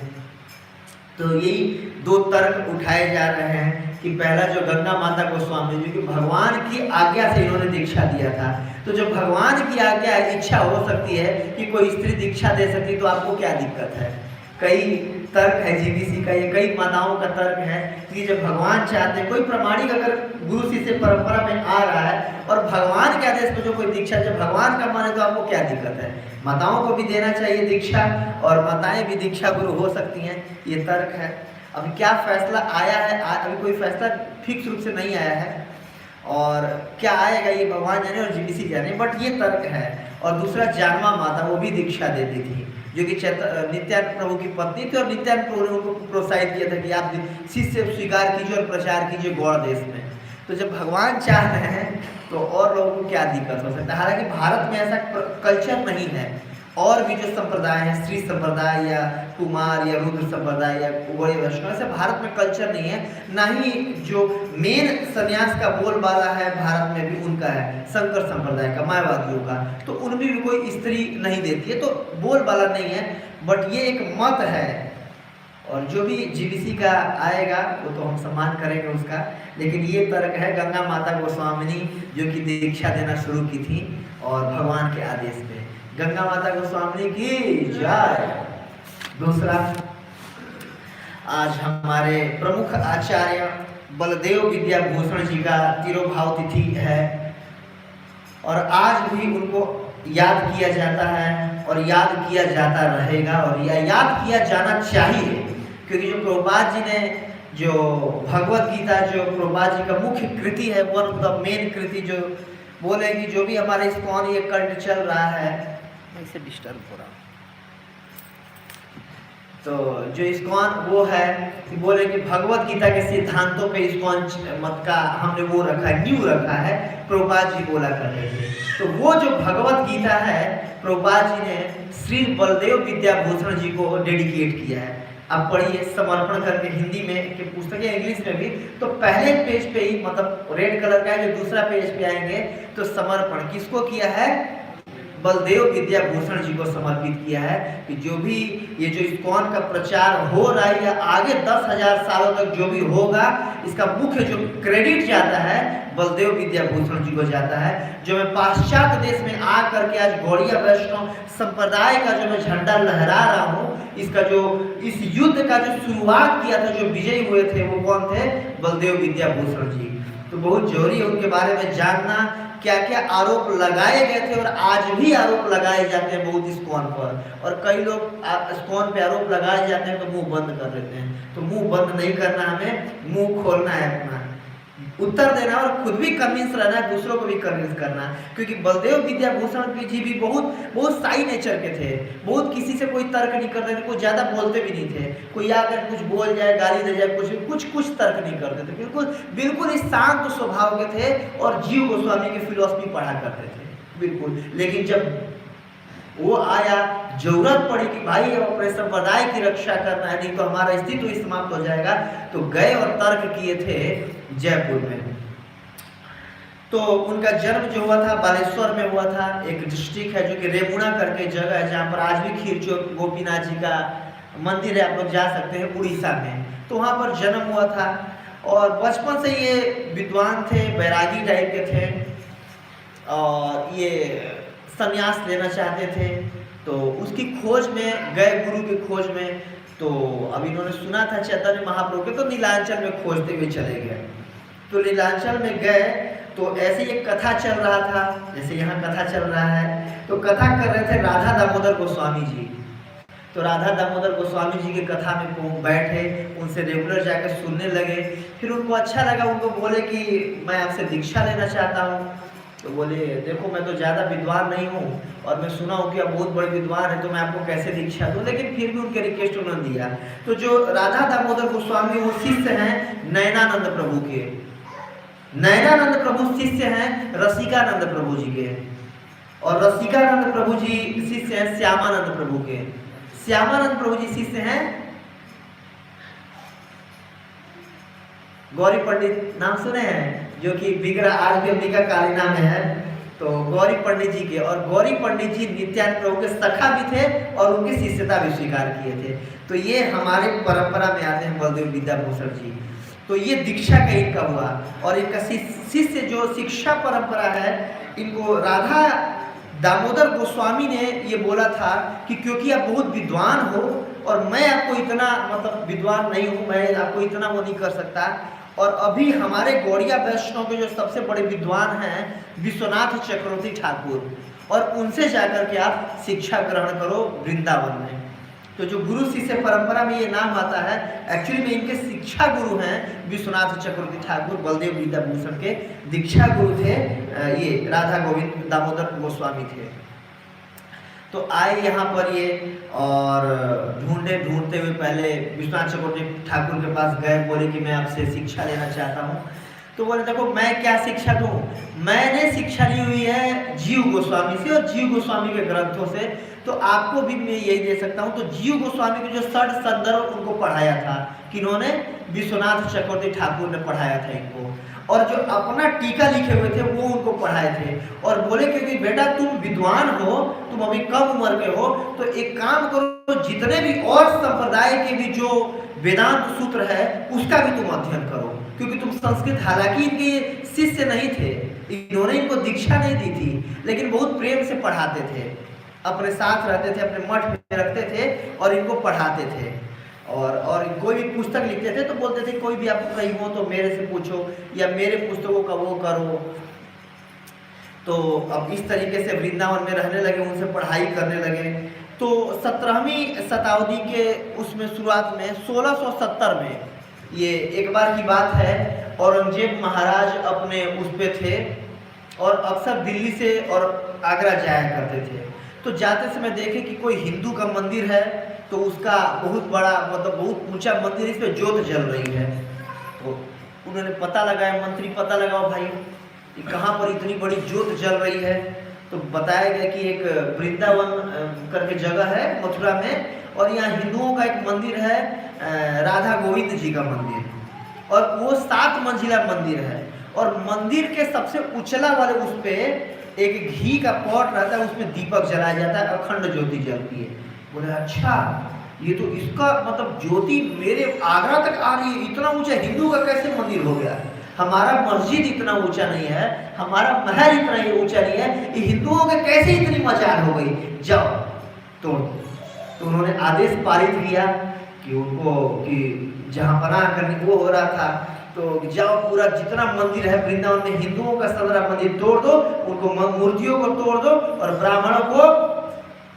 तो यही 2 तर्क उठाए जा रहे हैं कि पहला जो गंगा माता गोस्वामी जी की भगवान की आज्ञा से इन्होंने दीक्षा दिया था। तो जो भगवान की आज्ञा इच्छा हो सकती है कि कोई स्त्री दीक्षा दे सकती, तो आपको क्या दिक्कत है? कई तर्क है जीबीसी का, ये कई माताओं का तर्क है कि जब भगवान चाहते हैं, कोई प्रमाणिक अगर गुरु शिष्य परंपरा में आ रहा है और भगवान के आदेश पर जो कोई दीक्षा, जब भगवान का माने, तो आपको क्या दिक्कत है? माताओं को भी देना चाहिए दीक्षा, और माताएं भी दीक्षा गुरु हो सकती हैं, ये तर्क है। अभी क्या फैसला आया है, अभी कोई फैसला फिक्स रूप से नहीं आया है, और क्या आएगा ये भगवान जाने और जीबीसी जाने, बट ये तर्क है। और दूसरा, जानवा माता वो भी दीक्षा देती थी, जो कि नित्यानंद प्रभु की पत्नी थी, और नित्यानंद प्रभु ने उनको प्रोत्साहित किया था कि आप शिष्य स्वीकार कीजिए और प्रचार कीजिए गौड़ देश में। तो जब भगवान चाह रहे हैं तो और लोगों को क्या दिक्कत हो सकता है? हालांकि भारत में ऐसा कल्चर नहीं है। और भी जो संप्रदाय है, स्त्री संप्रदाय या कुमार या रुद्र संप्रदाय या गौड़ीय वैष्णव, ऐसे भारत में कल्चर नहीं है। ना ही जो मेन संन्यास का बोलबाला है भारत में भी उनका है, शंकर संप्रदाय का, मायावादियों का। तो उनमें भी कोई स्त्री नहीं देती है, तो बोलबाला नहीं है, बट ये एक मत है। और जो भी जीबीसी का आएगा वो तो हम सम्मान करेंगे उसका, लेकिन ये तर्क है गंगा माता गोस्वामिनी जो कि दीक्षा देना शुरू की थी, और भगवान के आदेश पे। गंगा माता गोस्वामिनी की जय। दूसरा, आज हमारे प्रमुख आचार्य बलदेव विद्याभूषण जी का तिरोभाव तिथि है, और आज भी उनको याद किया जाता है और याद किया जाता रहेगा, और याद किया जाना चाहिए। क्योंकि जो प्रभुपाद जी ने जो भगवत गीता, जो प्रभुपाद जी का मुख्य कृति है, वन ऑफ द मेन कृति, जो बोले कि जो भी हमारे इस्कॉन ये कल्ट चल रहा है, इससे डिस्टर्ब हो रहा, तो जो इस्कॉन वो है कि बोले कि भगवत गीता के सिद्धांतों पे इस्कॉन मत का हमने वो रखा है, न्यू रखा है, प्रभुपाद जी बोला करते थे। तो वो जो भगवत गीता है, प्रभुपाद जी ने श्री बलदेव विद्याभूषण जी को डेडिकेट किया है। आप पढ़िए, समर्पण करके, हिंदी में की पुस्तक है, इंग्लिश में भी। तो पहले पेज पे ही, मतलब रेड कलर का है, जो दूसरा पेज पे आएंगे तो समर्पण किसको किया है? बलदेव विद्याभूषण जी को समर्पित किया है। कि जो भी ये जो इस्कॉन का प्रचार हो रहा है या आगे 10,000 सालों तक जो भी होगा, इसका मुख्य जो क्रेडिट जाता है बलदेव विद्याभूषण जी को जाता है, जो मैं पाश्चात्य देश में आ करके आज गौड़ीय वैष्णव संप्रदाय का जो मैं झंडा लहरा रहा हूँ। इसका जो इस युद्ध का जो शुरुआत किया था, जो विजयी हुए थे, वो कौन थे? बलदेव विद्याभूषण जी। तो बहुत जरूरी है उनके बारे में जानना, क्या क्या आरोप लगाए गए थे और आज भी आरोप लगाए जाते हैं बहुत इस्कॉन पर। और कई लोग इस्कॉन पे आरोप लगाए जाते हैं तो मुंह बंद कर देते हैं। तो मुंह बंद नहीं करना, हमें मुंह खोलना है, अपना उत्तर देना, और खुद भी कन्विंस रहना है, दूसरों को भी कन्विंस करना। क्योंकि बलदेव विद्याभूषण जी भी बहुत साई नेचर के थे, बहुत किसी से कोई तर्क नहीं करते थे, कोई ज़्यादा बोलते भी नहीं थे। कोई आकर कुछ बोल जाए, गाली दे जाए, कुछ तर्क नहीं करते थे, बिल्कुल ही शांत स्वभाव के थे, और जीव गोस्वामी की फिलॉसफी पढ़ा करते थे। बिल्कुल। लेकिन जब वो आया, जरूरत पड़ी कि भाई अब अपने संप्रदाय की रक्षा करना है, नहीं तो हमारा अस्तित्व ही समाप्त हो जाएगा, तो गए और तर्क किए थे जयपुर में। तो उनका जन्म जो हुआ था बालेश्वर में हुआ था। एक डिस्ट्रिक्ट है जो कि रेमुणा करके जगह है, जहाँ पर आज भी खीरचोर गोपीनाथ जी का मंदिर है, आप लोग जा सकते हैं, उड़ीसा में। तो वहाँ पर जन्म हुआ था और बचपन से ये विद्वान थे, बैरागी टाइप के थे और ये संन्यास लेना चाहते थे। तो उसकी खोज में गए, गुरु की खोज में। तो अब इन्होंने सुना था चैतन्य महाप्रभु के, तो नीलांचल में खोजते हुए चले गए। तो नीलांचल में गए तो ऐसे एक कथा चल रहा था, जैसे यहाँ कथा चल रहा है। तो कथा कर रहे थे राधा दामोदर गोस्वामी जी। तो राधा दामोदर गोस्वामी जी की कथा में बैठे, उनसे रेगुलर जाकर सुनने लगे। फिर उनको अच्छा लगा, उनको बोले कि मैं आपसे दीक्षा लेना चाहता हूँ। तो बोले देखो मैं तो ज़्यादा विद्वान नहीं हूँ और मैं सुना हूँ कि आप बहुत बड़े विद्वान हैं, तो मैं आपको कैसे दीक्षा दूँ। लेकिन फिर भी उनके रिक्वेस्ट उन्होंने दिया। तो जो राधा दामोदर गोस्वामी वो शिष्य हैं नयनानंद प्रभु के। नयनानंद प्रभु शिष्य हैं रसिकानंद प्रभु जी के, और रसिकानंद प्रभु जी शिष्य हैं श्यामानंद प्रभु के। श्यामानंद प्रभु जी शिष्य हैं गौरी पंडित, नाम सुने हैं, जो कि बिगड़ा आज भी अंबिका कालीना में है। तो गौरी पंडित जी के, और गौरी पंडित जी नित्यानंद प्रभु के सखा भी थे और उनकी शिष्यता भी स्वीकार किए थे। तो ये हमारे परंपरा में आते हैं बलदेव विद्याभूषण जी। तो ये दीक्षा का इनका हुआ, और इनका शिष्य जो शिक्षा परंपरा है, इनको राधा दामोदर गोस्वामी ने ये बोला था कि क्योंकि आप बहुत विद्वान हो और मैं आपको इतना मतलब विद्वान नहीं हूँ, मैं आपको इतना वो नहीं कर सकता। और अभी हमारे गौड़िया वैष्णव के जो सबसे बड़े विद्वान हैं विश्वनाथ चक्रवर्ती ठाकुर, और उनसे जाकर के आप शिक्षा ग्रहण करो वृंदावन में। तो जो गुरु शिष्य परंपरा में ये नाम आता है, एक्चुअली में इनके शिक्षा गुरु हैं विश्वनाथ चक्रवर्ती ठाकुर, बलदेव विद्याभूषण के दीक्षा गुरु थे ये राधा गोविंद दामोदर गोस्वामी थे। तो आए यहाँ पर ये, और ढूंढते हुए पहले विश्वनाथ चक्रवर्ती ठाकुर के पास गए, बोले कि मैं आपसे शिक्षा लेना चाहता हूँ। तो बोले देखो मैं क्या शिक्षा दूँ, मैंने शिक्षा ली हुई है जीव गोस्वामी से और जीव गोस्वामी के ग्रंथों से, तो आपको भी मैं यही दे सकता हूँ। तो जीव गोस्वामी के जो षड संदर्भ उनको पढ़ाया था, किन्होंने, विश्वनाथ चक्रवर्ती ठाकुर ने पढ़ाया था इनको, और जो अपना टीका लिखे हुए थे वो उनको पढ़ाए थे। और बोले क्योंकि बेटा तुम विद्वान हो, तुम अभी कम उम्र के हो, तो एक काम करो, जितने भी और संप्रदाय के भी जो वेदांत सूत्र है उसका भी तुम अध्ययन करो, क्योंकि तुम संस्कृत, हालांकि इनके शिष्य नहीं थे, इन्होंने इनको दीक्षा नहीं दी थी, लेकिन बहुत प्रेम से पढ़ाते थे, अपने साथ रहते थे, अपने मठ में रखते थे और इनको पढ़ाते थे। और कोई भी पुस्तक लिखते थे तो बोलते थे कोई भी आपको कहीं हो तो मेरे से पूछो, या मेरे पुस्तकों का वो करो। तो अब इस तरीके से वृंदावन में रहने लगे, उनसे पढ़ाई करने लगे। तो 17वीं शताब्दी के उसमें शुरुआत में 1670 में, ये एक बार की बात है, औरंगजेब महाराज अपने उस पे थे और अक्सर दिल्ली से और आगरा जाया करते थे। तो जाते समय देखे कि कोई हिंदू का मंदिर है, तो उसका बहुत बड़ा मतलब बहुत ऊंचा मंदिर, इस पे ज्योत जल रही है। तो उन्होंने पता लगाया, मंत्री पता लगाओ भाई कहाँ पर इतनी बड़ी ज्योत जल रही है। तो बताया गया कि एक वृंदावन करके जगह है मथुरा में, और यहाँ हिंदुओं का एक मंदिर है राधा गोविंद जी का मंदिर, और वो 7 मंजिला मंदिर है, और मंदिर के सबसे उछला वाले उस पे एक घी का पॉट रहता है, उसमें दीपक जलाया जाता है, अखंड ज्योति जलती है। बोले अच्छा, ये तो इसका मतलब ज्योति मेरे आगरा तक आ रही है, इतना ऊंचा हिंदू का कैसे मंदिर हो गया? हमारा मस्जिद इतना ऊंचा नहीं है, हमारा महल इतना ही ऊंचा नहीं है, ये हिंदुओं के कैसे इतनी मजाल हो गई, जाओ तोड़। तो उन्होंने आदेश पारित किया कि उनको कि जहाँ पनाह करने वो हो रहा था, तो जाओ पूरा जितना मंदिर है वृंदावन में हिंदुओं का सदरा मंदिर तोड़ दो, उनको मूर्तियों को तोड़ दो, और ब्राह्मणों को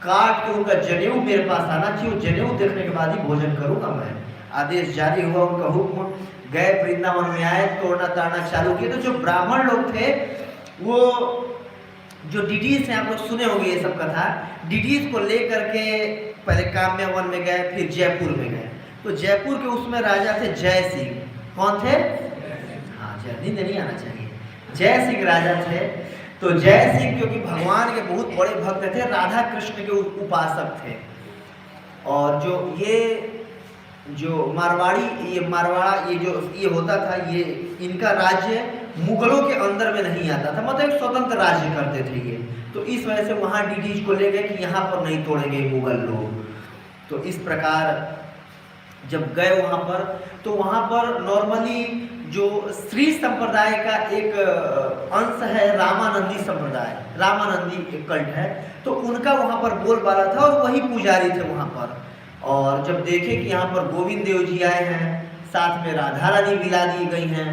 काट के उनका जनेऊ मेरे पास आना चाहिए, जनेऊ देखने के बाद ही भोजन करूंगा मैं। आदेश जारी हुआ, उनका हुक्म, गए वृंदावन में आए, तोड़ना ताड़ना चालू किए। तो जो ब्राह्मण लोग थे, वो जो डिडीज हैं, आप लोग सुने होंगे ये सब कथा, डिडीज को लेकर के पहले काम्य वन में गए, फिर जयपुर में गए। तो जयपुर के उसमें राजा थे जय सिंह। कौन थे? हाँ, नींद नहीं आना चाहिए। जय सिंह राजा थे। तो जय सिंह क्योंकि भगवान के बहुत बड़े भक्त थे, राधा कृष्ण के उपासक थे। और जो मारवाड़ी, ये मारवाड़ा, ये होता था, ये इनका राज्य मुगलों के अंदर में नहीं आता था, मतलब एक स्वतंत्र राज्य करते थे ये। तो इस वजह से वहाँ डीडीज को ले गए कि यहाँ पर नहीं तोड़ेंगे मुगल लोग। तो इस प्रकार जब गए वहाँ पर, तो वहाँ पर नॉर्मली जो श्री संप्रदाय का एक अंश है, रामानंदी संप्रदाय, रामानंदी एक कल्ट है, तो उनका वहाँ पर बोलबाला था और वही पुजारी थे वहाँ पर। और जब देखे कि यहाँ पर गोविंद देव जी आए हैं, साथ में राधा रानी मिला दी गई हैं,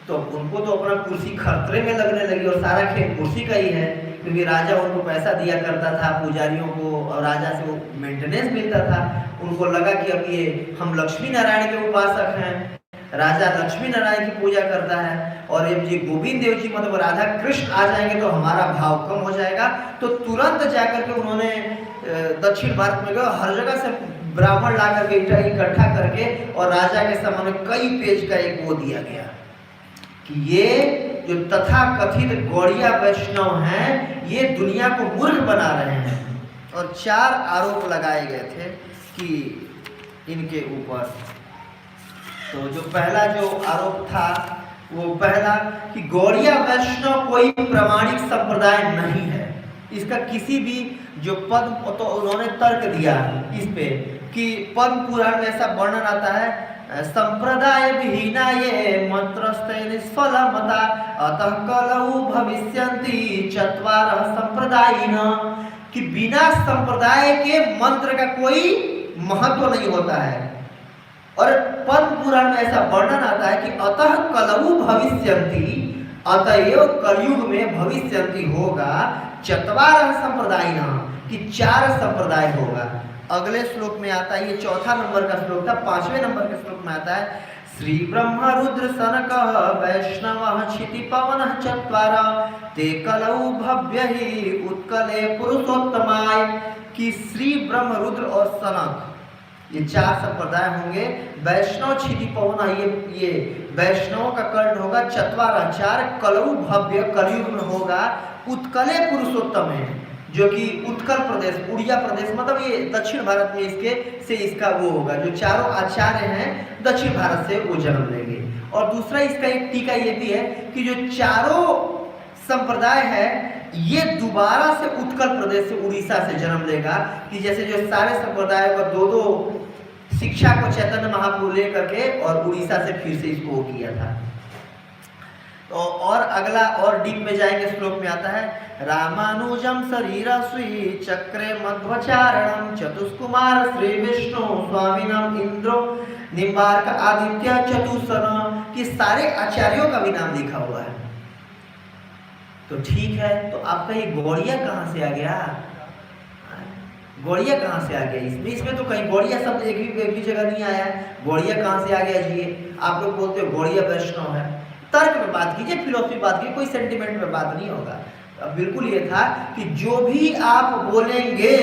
तो उनको तो अपना कुर्सी खतरे में लगने लगी। और सारा खेल कुर्सी का ही है, क्योंकि राजा उनको पैसा दिया करता था पुजारियों को, और राजा से वो मेंटेनेंस मिलता था। उनको लगा कि अब ये हम लक्ष्मी नारायण के उपासक हैं, राजा लक्ष्मी नारायण की पूजा करता है, और जब जी गोविंद देव जी मतलब राधा कृष्ण आ जाएंगे तो हमारा भाव कम हो जाएगा। तो तुरंत जाकर के उन्होंने दक्षिण भारत में गए, हर जगह से ब्राह्मण ला करके इकट्ठा करके, और राजा के सामने कई पेज का एक वो दिया गया कि ये जो तथा कथित गौड़िया वैष्णव हैं, ये दुनिया को मूर्ख बना रहे हैं। और 4 आरोप लगाए गए थे कि इनके ऊपर। तो जो पहला जो आरोप था वो पहला कि गौड़िया वैष्णव कोई प्रामाणिक संप्रदाय नहीं है। इसका किसी भी जो पद्म, तो उन्होंने तर्क दिया इस पे कि पद्म पुराण में ऐसा वर्णन आता है, संप्रदाय विहीना ये मंत्रस्ते निष्फल मता अतः कलौ भविष्यन्ति चत्वारः संप्रदायिन, कि बिना संप्रदाय के मंत्र का कोई महत्व नहीं होता है। और पद्म पुराण में ऐसा वर्णन आता है कि अतः कलौ भविष्यन्ति, अतएव कलयुग में भविष्यन्ति होगा चत्वारः संप्रदायिन, कि 4 संप्रदाय होगा। अगले श्लोक में आता है, ये 4था नंबर का श्लोक था, 5वें नंबर के श्लोक में आता है, श्री ब्रह्म रुद्र सनकः वैष्णवः क्षिति पवनः चत्वार ते कलौ भव्य ही उत्कले पुरुषोत्तमाय, कि श्री ब्रह्म रुद्र और सनक ये 4 संप्रदाय होंगे। वैष्णव क्षिति पवन, ये वैष्णव का कर्ण होगा, चत्वार 4, कलौ भव्य कलयुग में होगा, उत्कले पुरुषोत्तम है, जो कि उत्कल प्रदेश, उड़िया प्रदेश, मतलब ये दक्षिण भारत में इसका वो होगा, जो 4 आचार्य हैं दक्षिण भारत से वो जन्म लेंगे। और दूसरा इसका एक टीका ये भी है कि जो 4 संप्रदाय है ये दोबारा से उत्कल प्रदेश से, उड़ीसा से जन्म लेगा, कि जैसे जो सारे संप्रदायों का 2-2 शिक्षा को चैतन्य महाप्रभु लेकर के और उड़ीसा से फिर से इसको किया था। तो और अगला और डीप में जाएंगे, श्लोक में आता है, रामानुजम शरीरस्वी चक्रे मध्वचारणम चतुष्कुमार श्री विष्णु स्वामिनम इंद्रो निम्बार्क आदित्य चतुसन, कि सारे आचार्यों का भी नाम लिखा हुआ है। तो ठीक है, तो आपका ये गौड़िया कहाँ से आ गया? गौड़िया कहाँ से आ गया? इसमें तो कहीं गौड़िया शब्द एक भी जगह नहीं आया है। गौड़िया कहाँ से आ गया जी? आप लोग बोलते हो गौड़िया वैष्णव है। तर्क में बात कीजिए, फिलोसफी बात कीजिए, कोई सेंटिमेंट में बात नहीं होगा। अब बिल्कुल ये था कि जो भी आप बोलेंगे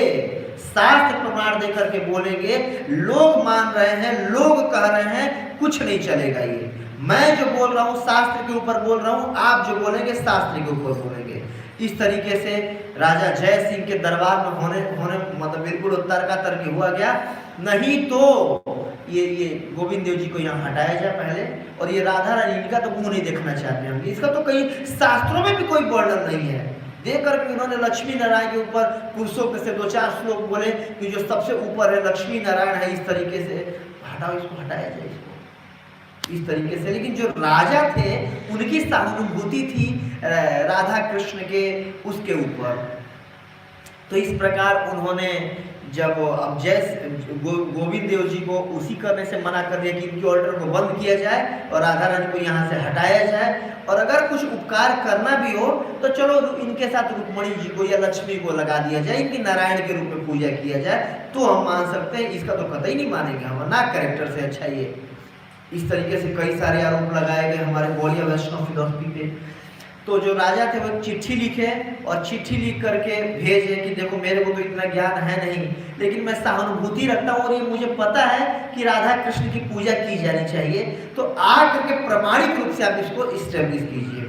शास्त्र प्रमाण देकर के बोलेंगे, लोग मान रहे हैं, लोग कह रहे हैं, कुछ नहीं चलेगा। ये मैं जो बोल रहा हूँ शास्त्र के ऊपर बोल रहा हूँ, आप जो बोलेंगे शास्त्र के ऊपर बोलेंगे। इस तरीके से राजा जय सिंह के दरबार में होने मतलब बिल्कुल तर्कातर्की हुआ गया। नहीं तो ये गोविंद देव जी को यहाँ हटाया जाए पहले, और ये राधा रानी इनका तो मुंह नहीं देखना चाहते हम। इसका तो कहीं शास्त्रों में भी कोई वर्णन नहीं है। देख करके इन्होंने लक्ष्मी नारायण के ऊपर पुरुषों पे से 2-4 श्लोक बोले कि जो सबसे ऊपर है लक्ष्मी नारायण है, इस तरीके से हटाओ, इसको हटाया जाए इसको इस तरीके से। लेकिन जो राजा थे उनकी सहानुभूति थी राधा कृष्ण के उसके ऊपर। तो इस प्रकार उन्होंने जब अब गोविंद देव जी को उसी करने से मना कर दिया कि इनके ऑर्डर को बंद किया जाए और राधा रानी को यहाँ से हटाया जाए, और अगर कुछ उपकार करना भी हो तो चलो इनके साथ रुक्मणी जी को या लक्ष्मी को लगा दिया जाए, इनकी नारायण के रूप में पूजा किया जाए, तो हम मान सकते हैं। इसका तो कतई नहीं मानेंगे हम, ना कैरेक्टर से अच्छा ये। इस तरीके से कई सारे आरोप लगाए गए हमारे गौड़िया वैष्णव फिलॉसफी पे। तो जो राजा थे वो चिट्ठी लिखे और चिट्ठी लिख करके भेजे कि देखो मेरे को तो इतना ज्ञान है नहीं, लेकिन मैं सहानुभूति रखता हूँ और ये मुझे पता है कि राधा कृष्ण की पूजा की जानी चाहिए, तो आ करके प्रमाणिक रूप से आप इसको इस्टेब्लिश कीजिए।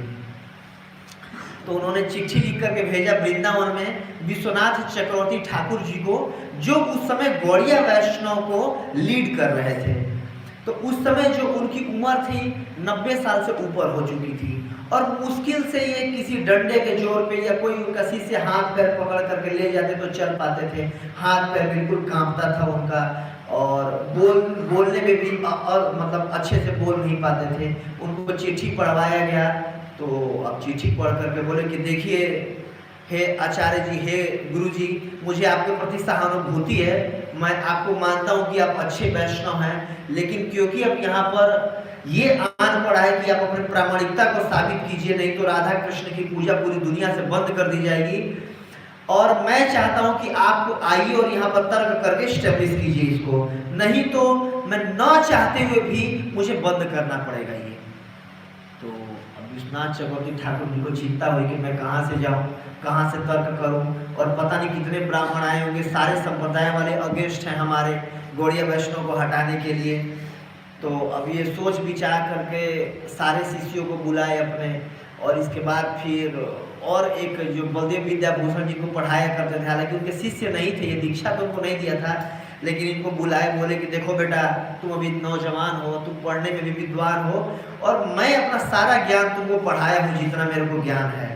तो उन्होंने चिट्ठी लिख करके भेजा वृंदावन में विश्वनाथ चक्रवर्ती ठाकुर जी को, जो उस समय गौड़िया वैष्णव को लीड कर रहे थे। तो उस समय जो उनकी उम्र थी 90 साल से ऊपर हो चुकी थी, और मुश्किल से ये किसी डंडे के जोर पे या कोई उनका शिष्य हाथ पैर पकड़ करके ले जाते तो चल पाते थे। हाथ पैर बिल्कुल कांपता था उनका, और बोलने में भी मतलब अच्छे से बोल नहीं पाते थे। उनको चिट्ठी पढ़वाया गया, तो अब चिट्ठी पढ़ करके बोले कि देखिए हे आचार्य जी, हे गुरु जी, मुझे आपके प्रति सहानुभूति है, मैं आपको मानता हूँ कि आप अच्छे वैष्णव हैं, लेकिन क्योंकि अब यहाँ पर ये आन पड़ा है कि आप अपनी प्रामाणिकता को साबित कीजिए, नहीं तो राधा कृष्ण की पूजा पूरी दुनिया से बंद कर दी जाएगी, और मैं चाहता हूं कि आप आइए और यहाँ पर तर्क करके स्टेब्लिश कीजिए इसको, नहीं तो मैं न चाहते हुए भी मुझे बंद करना पड़ेगा ये। तो अब विश्वनाथ चक्रवर्ती ठाकुर जी को चिंता हुई कि मैं कहाँ से जाऊं, कहाँ से तर्क करूं, और पता नहीं कितने ब्राह्मण आए होंगे, सारे संप्रदाय वाले अगेंस्ट हैं हमारे गौड़िया वैष्णव को हटाने के लिए। तो अब ये सोच विचार करके सारे शिष्यों को बुलाए अपने, और इसके बाद फिर और एक जो बलदेव विद्याभूषण जी को पढ़ाया करते थे, हालांकि उनके शिष्य नहीं थे, ये दीक्षा तो उनको नहीं दिया था, लेकिन इनको बुलाए, बोले कि देखो बेटा, तुम अभी नौजवान हो, तुम पढ़ने में भी विद्वान हो, और मैं अपना सारा ज्ञान तुमको पढ़ाया हूँ जितना मेरे को ज्ञान है।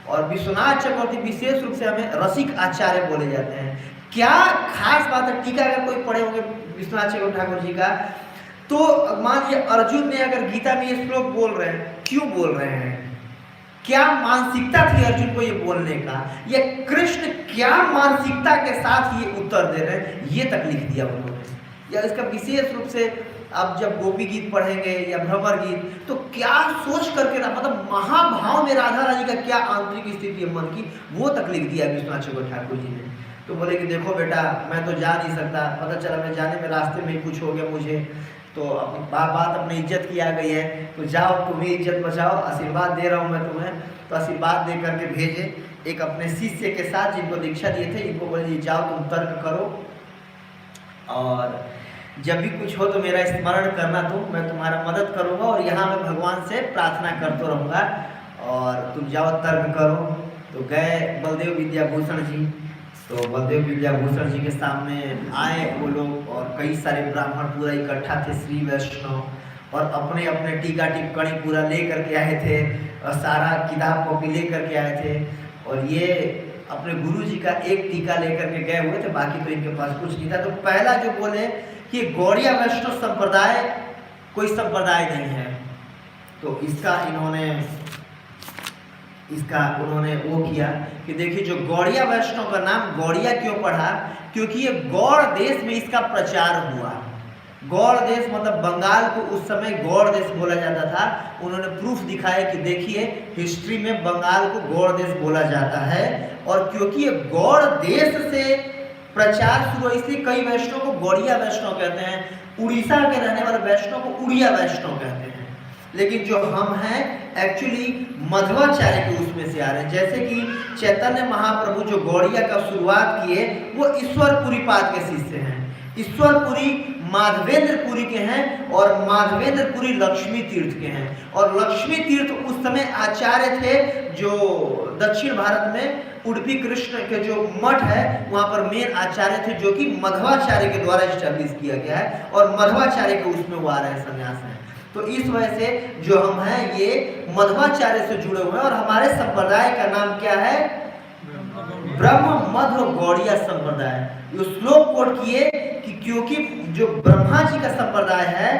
और विश्वनाथ चक्रवर्ती विशेष रूप से हमें रसिक आचार्य बोले जाते हैं। क्या खास बात है, टीका अगर कोई पढ़े होंगे विश्वनाथ चक्रवर्ती ठाकुर जी का, तो मान लीजिए अर्जुन ने अगर गीता में ये श्लोक बोल रहे हैं, क्यों बोल रहे हैं, क्या मानसिकता थी अर्जुन को ये बोलने का, या कृष्ण क्या मानसिकता के साथ ये उत्तर दे रहे हैं, ये तक लिख दिया उन्होंने। या इसका विशेष रूप से अब जब गोपी गीत पढ़ेंगे या भ्रमर गीत, तो क्या सोच करके ना, मतलब महाभाव में राधा रानी का क्या आंतरिक स्थिति है मन की, वो तक लिख दिया विश्वनाथ चक्रवर्ती ठाकुर जी ने। तो बोले कि देखो बेटा, मैं तो जा नहीं सकता, पता चला मैं जाने में रास्ते में ही कुछ हो गया मुझे, तो बात अपनी इज्जत की आ गई है, तो जाओ तुम्हें इज्जत बचाओ, आशीर्वाद दे रहा हूँ मैं तुम्हें। तो आशीर्वाद दे करके भेजे एक अपने शिष्य के साथ जिनको दीक्षा दिए थे, इनको बोले जाओ तुम तर्क करो, और जब भी कुछ हो तो मेरा स्मरण करना, तुम मैं तुम्हारा मदद करूँगा, और यहाँ मैं भगवान से प्रार्थना करता रहूँगा, और तुम जाओ तर्क करो। तो गए बलदेव विद्याभूषण जी, तो बलदेव विद्याभूषण जी के सामने आए वो लोग, और कई सारे ब्राह्मण पूरा इकट्ठा थे, श्री वैष्णव, और अपने अपने टीका टिप्पणी पूरा ले करके आए थे, और सारा किताब कॉपी ले करके आए थे, और ये अपने गुरु जी का एक टीका लेकर के गए हुए थे, बाकी तो इनके पास कुछ नहीं था। तो पहला जो बोले कि गौड़िया वैष्णव संप्रदाय कोई संप्रदाय नहीं है, तो उन्होंने वो किया कि देखिए, जो गौड़िया वैष्णव का नाम गौड़िया क्यों पढ़ा, क्योंकि ये गौड़ देश में इसका प्रचार हुआ। गौड़ देश मतलब बंगाल को उस समय गौड़ देश बोला जाता था। उन्होंने प्रूफ दिखाया कि देखिए हिस्ट्री में बंगाल को गौड़ देश बोला जाता है, और क्योंकि ये गौड़ देश से प्रचार शुरू, इसलिए कई वैष्णव को गौड़िया वैष्णव कहते हैं। उड़ीसा के रहने वाले वैष्णव को उड़िया वैष्णव कहते हैं, लेकिन जो हम हैं एक्चुअली मध्वाचार्य के उसमें से आ रहे हैं। जैसे कि चैतन्य महाप्रभु जो गौड़िया का शुरुआत किए, वो ईश्वरपुरी पाद के शिष्य हैं। ईश्वरपुरी माधवेंद्रपुरी के हैं, और माधवेंद्रपुरी लक्ष्मी तीर्थ के हैं। और लक्ष्मी तीर्थ उस समय आचार्य थे जो दक्षिण भारत में उडुपी कृष्ण के जो मठ है वहाँ पर मेन आचार्य थे, जो कि मध्वाचार्य के द्वारा स्टैब्लिश किया गया है, और मध्वाचार्य के उसमें वो आ रहे हैं, संन्यास है। तो इस वजह से जो हम हैं ये मध्वाचार्य से जुड़े हुए हैं, और हमारे संप्रदाय का नाम क्या है, ब्रह्म मध्व गौड़िया संप्रदाय। ये श्लोक कोट किए कि क्योंकि जो ब्रह्मा जी का संप्रदाय है,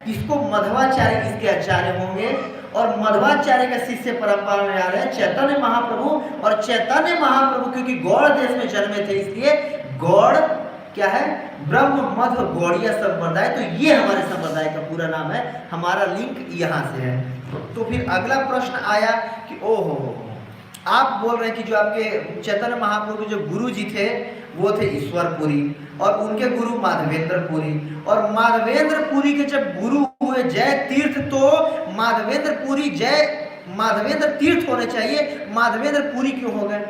इसको मध्वाचार्य इसके आचार्य होंगे, और मध्वाचार्य का शिष्य परंपरा में आ रहे हैं चैतन्य महाप्रभु। और चैतन्य महाप्रभु क्योंकि गौड़ देश में जन्मे थे, इसलिए गौड़ क्या है, ब्रह्म मध्व गौड़िया संप्रदाय। तो ये हमारे संप्रदाय का पूरा नाम है, हमारा लिंक यहाँ से है। तो फिर अगला प्रश्न आया कि ओहो, आप बोल रहे हैं कि जो आपके चैतन्य महाप्रभु जो गुरु जी थे वो थे ईश्वरपुरी, और उनके गुरु माधवेंद्रपुरी, और माधवेंद्रपुरी के जब गुरु हुए जय तीर्थ, तो माधवेंद्रपुरी जय माधवेंद्र तीर्थ होने चाहिए, माधवेंद्रपुरी क्यों हो गए,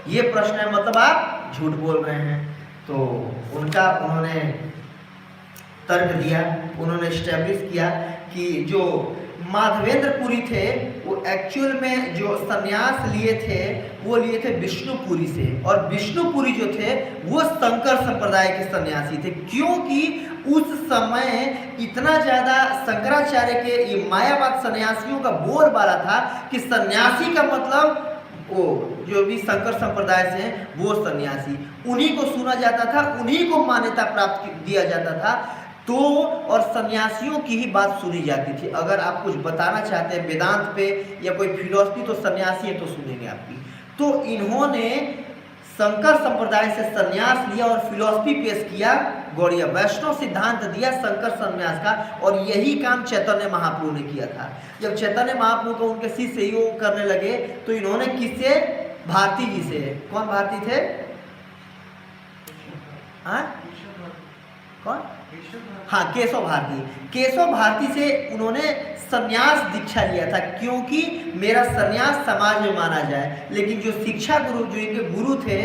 ये प्रश्न है। मतलब आप झूठ बोल रहे हैं। तो उन्होंने तर्क दिया, उन्होंने स्टैब्लिश किया कि जो माधवेंद्रपुरी थे वो एक्चुअल में जो संन्यास लिए थे वो लिए थे विष्णुपुरी से, और विष्णुपुरी जो थे वो शंकर संप्रदाय के सन्यासी थे, क्योंकि उस समय इतना ज़्यादा शंकराचार्य के ये मायावाद सन्यासियों का बोलबाला था कि सन्यासी का मतलब वो जो भी शंकर संप्रदाय से हैं वो सन्यासी, उन्हीं को सुना जाता था, उन्हीं को मान्यता प्राप्त दिया जाता था। तो और सन्यासियों की ही बात सुनी जाती थी। अगर आप कुछ बताना चाहते हैं वेदांत पे या कोई फिलॉसफी तो सन्यासी है तो सुनेंगे आपकी। तो इन्होंने शंकर संप्रदाय से सन्यास लिया और फिलॉसफी पेश किया, गौड़िया वैष्णव सिद्धांत दिया शंकर संन्यास का, और यही काम चैतन्य महाप्रभु ने किया था। जब चैतन्य महाप्रभु को उनके शिष्य योग करने लगे तो इन्होंने किससे, भारती जी से। कौन भारती थे? हाँ कौन? हाँ केशव भारती। केशव भारती से उन्होंने सन्यास दीक्षा लिया था, क्योंकि मेरा सन्यास समाज में माना जाए। लेकिन जो शिक्षा गुरु, जो इनके गुरु थे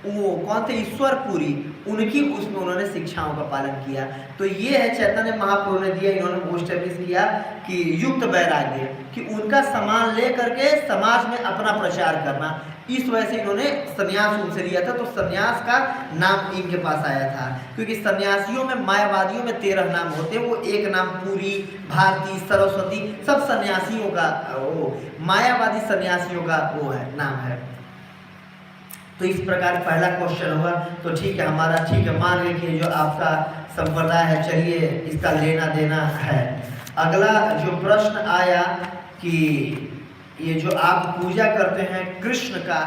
वो कौन थे? ईश्वरपुरी, उनकी उसमें उन्होंने शिक्षाओं का पालन किया। तो ये है चैतन्य महाप्रभु ने दिया, इन्होंने वो स्टैब्लिश किया कि युक्त वैराग्य, कि उनका सामान ले करके समाज में अपना प्रचार करना। इस वजह से इन्होंने सन्यास उनसे लिया था। तो सन्यास का नाम इनके पास आया था, क्योंकि सन्यासियों में, मायावादियों में 13 नाम होते हैं, वो एक नाम पुरी, भारती, सरस्वती, सब सन्यासियों का, वो मायावादी सन्यासियों का वो है, नाम है। तो इस प्रकार पहला क्वेश्चन हुआ। तो ठीक है, हमारा ठीक है, मान लें कि जो आपका संप्रदाय है, चलिए इसका लेना देना है। अगला जो प्रश्न आया कि ये जो आप पूजा करते हैं कृष्ण का,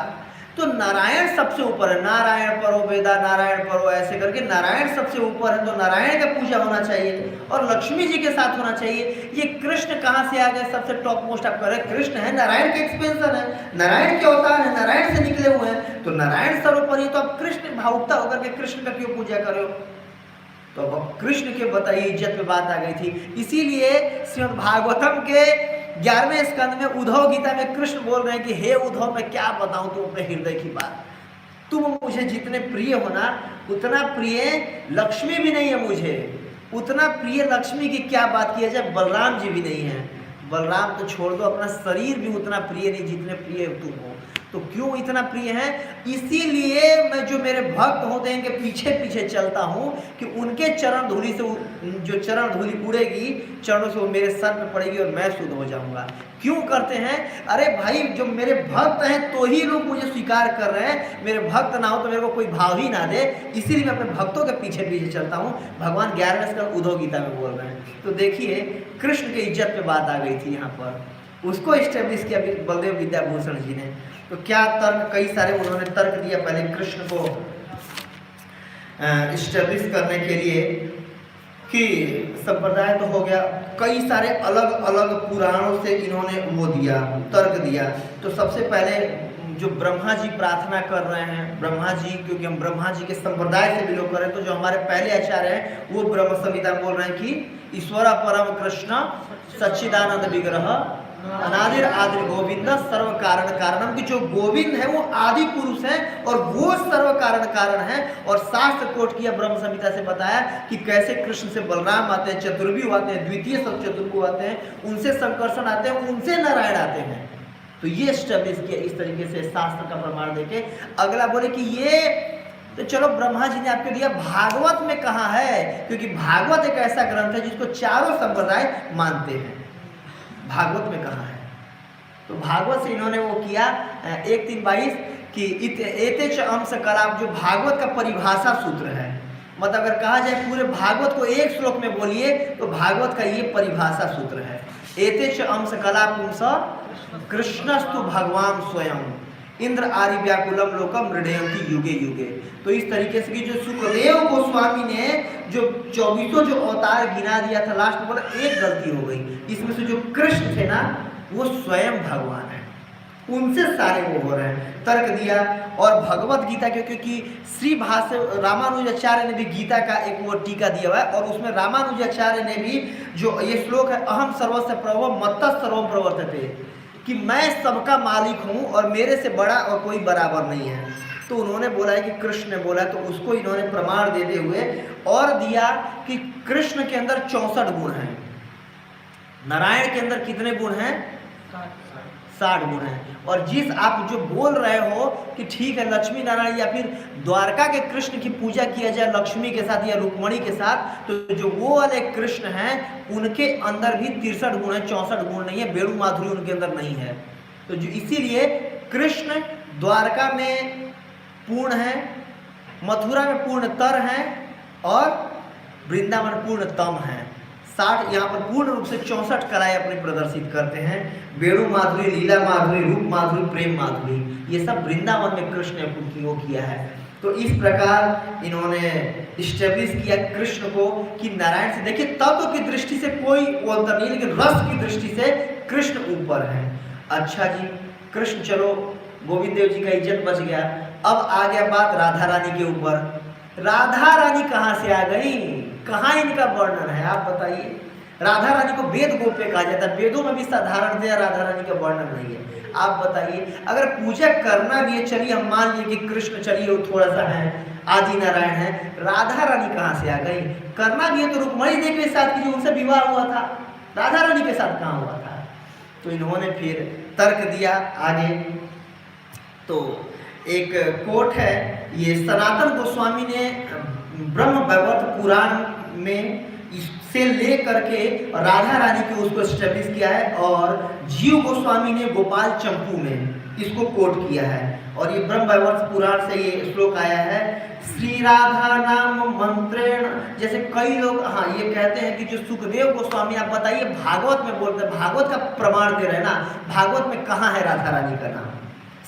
तो नारायण सबसे ऊपर है, नारायण परो वेदा, नारायण परो, ऐसे करके नारायण सबसे ऊपर है, तो नारायण का पूजा होना चाहिए और लक्ष्मी जी के साथ होना चाहिए। ये कृष्ण कहाँ से आ गए सबसे टॉप मोस्ट? आप कह रहे कृष्ण है, नारायण के एक्सपेंशन है, नारायण के अवतार है, नारायण से निकले हुए हैं, तो नारायण सर्वोपरि, तो आप कृष्ण भावुकता होकर के कृष्ण का क्यों पूजा कर रहे हो? तो अब कृष्ण के बताइए इज्जत पे बात आ गई थी। इसीलिए श्रीमद् भागवतम के 11वें स्कंद में उद्धव गीता में कृष्ण बोल रहे हैं कि हे उद्धव, मैं क्या बताऊं तुम अपने हृदय की बात, तुम मुझे जितने प्रिय हो ना, उतना प्रिय लक्ष्मी भी नहीं है मुझे, उतना प्रिय लक्ष्मी की क्या बात की जाए, बलराम जी भी नहीं है। बलराम तो छोड़ दो, अपना शरीर भी उतना प्रिय नहीं जितने प्रिय तुम हो। तो क्यों इतना प्रिय है? इसीलिए मैं जो मेरे भक्त होते हैं इनके पीछे पीछे चलता हूँ कि उनके चरण धूलि से, जो चरण धूलि उड़ेगी चरणों से, वो मेरे सर पे पड़ेगी और मैं शुद्ध हो जाऊंगा। क्यों करते हैं? अरे भाई, जो मेरे भक्त हैं तो ही लोग मुझे स्वीकार कर रहे हैं, मेरे भक्त ना हो तो मेरे को कोई भाव ही ना दे, इसीलिए मैं अपने भक्तों के पीछे पीछे चलता हूँ। भगवान 11वें स्कंद उद्धव गीता में बोल रहे हैं। तो देखिए कृष्ण की इज्जत पे बात आ गई थी यहाँ पर, उसको स्टेब्लिश किया बलदेव विद्याभूषण जी ने। तो क्या तर्क, कई सारे उन्होंने तर्क दिया पहले कृष्ण को स्टेब्लिश करने के लिए कि संप्रदाय तो हो गया, कई सारे अलग अलग पुराणों से इन्होंने वो दिया, तर्क दिया। तो सबसे पहले जो ब्रह्मा जी प्रार्थना कर रहे हैं, ब्रह्मा जी, क्योंकि हम ब्रह्मा जी के संप्रदाय से बिलोंग कर रहे हैं, तो जो हमारे पहले आचार्य हैं वो ब्रह्म संहिता बोल रहे हैं कि ईश्वर परम कृष्ण सच्चिदानंद विग्रह अनादिर आदिर गोविंद सर्व कारण कारणम, की जो गोविंद है वो आदि पुरुष है और वो सर्व कारण कारण है। और शास्त्र कोट किया, ब्रह्म संहिता से बताया कि कैसे कृष्ण से बलराम आते हैं, चतुर्भुज आते हैं, द्वितीय सब चतुर्भुज आते हैं, उनसे संकर्षण आते हैं, उनसे नारायण आते हैं। तो ये स्टेब्लिश किया इस तरीके से शास्त्र का प्रमाण देके। अगला बोले कि ये तो चलो ब्रह्मा जी ने आपके दिया, भागवत में कहाँ है? क्योंकि भागवत एक ऐसा ग्रंथ है जिसको चारों संप्रदाय मानते हैं, भागवत में कहाँ है? तो भागवत से इन्होंने वो किया 1:3:22 कि एतेच अंश कलाप, जो भागवत का परिभाषा सूत्र है, मतलब अगर कहा जाए पूरे भागवत को एक श्लोक में बोलिए तो भागवत का ये परिभाषा सूत्र है। एतेच अंश कलापुंस कृष्णस्तु भगवान स्वयं इंद्र आदि व्याकुलम लोकम हृदयंती युगे युगे। तो इस तरीके से कि जो सुखदेव गोस्वामी ने जो 24 जो अवतार गिना दिया था, लास्ट में बोला एक गलती हो गई, इसमें से जो कृष्ण थे ना वो स्वयं भगवान है, उनसे सारे वो हो रहे हैं। तर्क दिया। और भगवत गीता के, क्योंकि श्री भाष्य रामानुजाचार्य ने भी गीता का एक वो टीका दिया हुआ है, और उसमें रामानुजाचार्य ने भी जो ये श्लोक है, अहम सर्वस्य प्रभव मत्तः सर्वम प्रवर्तते, कि मैं सबका मालिक हूँ और मेरे से बड़ा और कोई बराबर नहीं है। तो उन्होंने बोला है कि कृष्ण ने बोला है, तो उसको इन्होंने प्रमाण देते हुए और दिया कि कृष्ण के अंदर 64 गुण हैं। नारायण के अंदर कितने गुण हैं? 60 गुण हैं। और जिस आप जो बोल रहे हो कि ठीक है लक्ष्मी नारायण या फिर द्वारका के कृष्ण की पूजा किया जाए लक्ष्मी के साथ या रुक्मणी के साथ, तो जो वो वाले कृष्ण हैं उनके अंदर भी 63 गुण है, 64 गुण नहीं है, वेणु माधुरी उनके अंदर नहीं है। तो जो इसीलिए कृष्ण द्वारका में पूर्ण है, मथुरा में पूर्णतर है और वृंदावन पूर्णतम है। 60 यहाँ पर पूर्ण रूप से 64 कलाएं अपने प्रदर्शित करते हैं। वेणु माधुरी, लीला माधुरी, रूप माधुरी, प्रेम माधुरी, ये सब वृंदावन में कृष्ण ने उपयोग किया है। तो इस प्रकार इन्होंने इस्टेब्लिश किया कृष्ण को कि नारायण से देखिए तत्व की दृष्टि से कोई अंतर नहीं, लेकिन रस की दृष्टि से कृष्ण ऊपर है। अच्छा जी, कृष्ण चलो गोविंद देव जी का इज्जत बच गया। अब आ गया बात राधा रानी के ऊपर। राधा रानी कहाँ से आ गई, कहाँ इनका वर्णन है आप बताइए। राधा रानी को वेद गोप्य कहा जाता है, वेदों में भी साधारणतया राधा रानी का वर्णन नहीं है। आप बताइए अगर पूजा करना भी है, चलिए हम मान लिए कि कृष्ण चलिए वो थोड़ा सा है आदि नारायण है, राधा रानी कहाँ से आ गई? करना भी है तो रुक्मणी देवी के साथ की जो उनसे विवाह हुआ था, राधा रानी के साथ कहाँ हुआ था? तो इन्होंने फिर तर्क दिया आगे। तो एक कोट है, ये सनातन गोस्वामी ने ब्रह्म वैवर्त पुराण में इससे ले करके राधा रानी के उसको स्टैब्लिश किया है, और जीव गोस्वामी ने गोपाल चंपू में इसको कोट किया है। और ये ब्रह्म वैवर्त पुराण से ये श्लोक आया है, श्री राधा नाम मंत्रेण। जैसे कई लोग हाँ ये कहते हैं कि जो सुखदेव गोस्वामी, आप बताइए भागवत में बोलते हैं, भागवत का प्रमाण दे रहे हैं ना, भागवत में कहाँ है राधा रानी का नाम?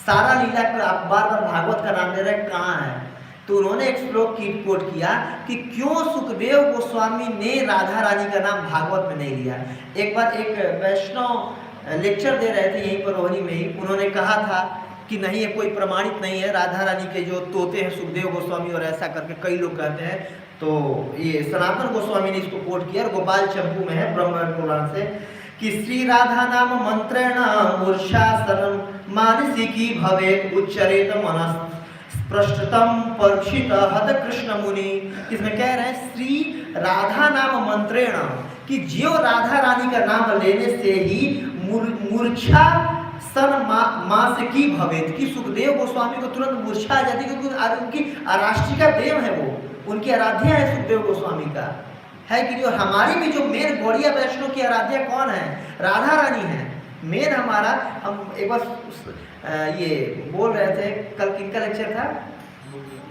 सारा लीला पर आप बार बार भागवत का नाम ले रहे हैं, कहाँ है? तो उन्होंने एक श्लोक की कोट किया कि क्यों सुखदेव गोस्वामी ने राधा रानी का नाम भागवत में नहीं लिया। एक बार एक वैष्णव लेक्चर दे रहे थे यहीं पर रोहिणी में ही, उन्होंने कहा था कि नहीं ये कोई प्रमाणित नहीं है, राधा रानी के जो तोते हैं सुखदेव गोस्वामी और ऐसा करके कई लोग कहते हैं। तो ये सनातन गोस्वामी ने इसको कोट किया और गोपाल चंपू में है ब्रह्म पुराण से कि श्री राधा नाम मंत्रेण मूर्छासनम मानसिकी भवेत उच्चरेत मनस पृष्ठतम परीक्षित हत कृष्ण मुनि। इसमें कह रहे हैं श्री राधा नाम मंत्रेण कि जो राधा रानी का नाम लेने से ही मूर्छा सन मास की भवेत, कि सुखदेव गोस्वामी को तुरंत मूर्छा आ जाती, क्योंकि उनकी आराष्ट्रिका देव है, वो उनकी आराध्या है सुखदेव गोस्वामी का है कि जो हमारी भी जो मेन गौड़िया वैष्णव की आराध्या कौन है? राधा रानी है मेन हमारा। हम एक बार ये बोल रहे थे, कल किनका लेक्चर था,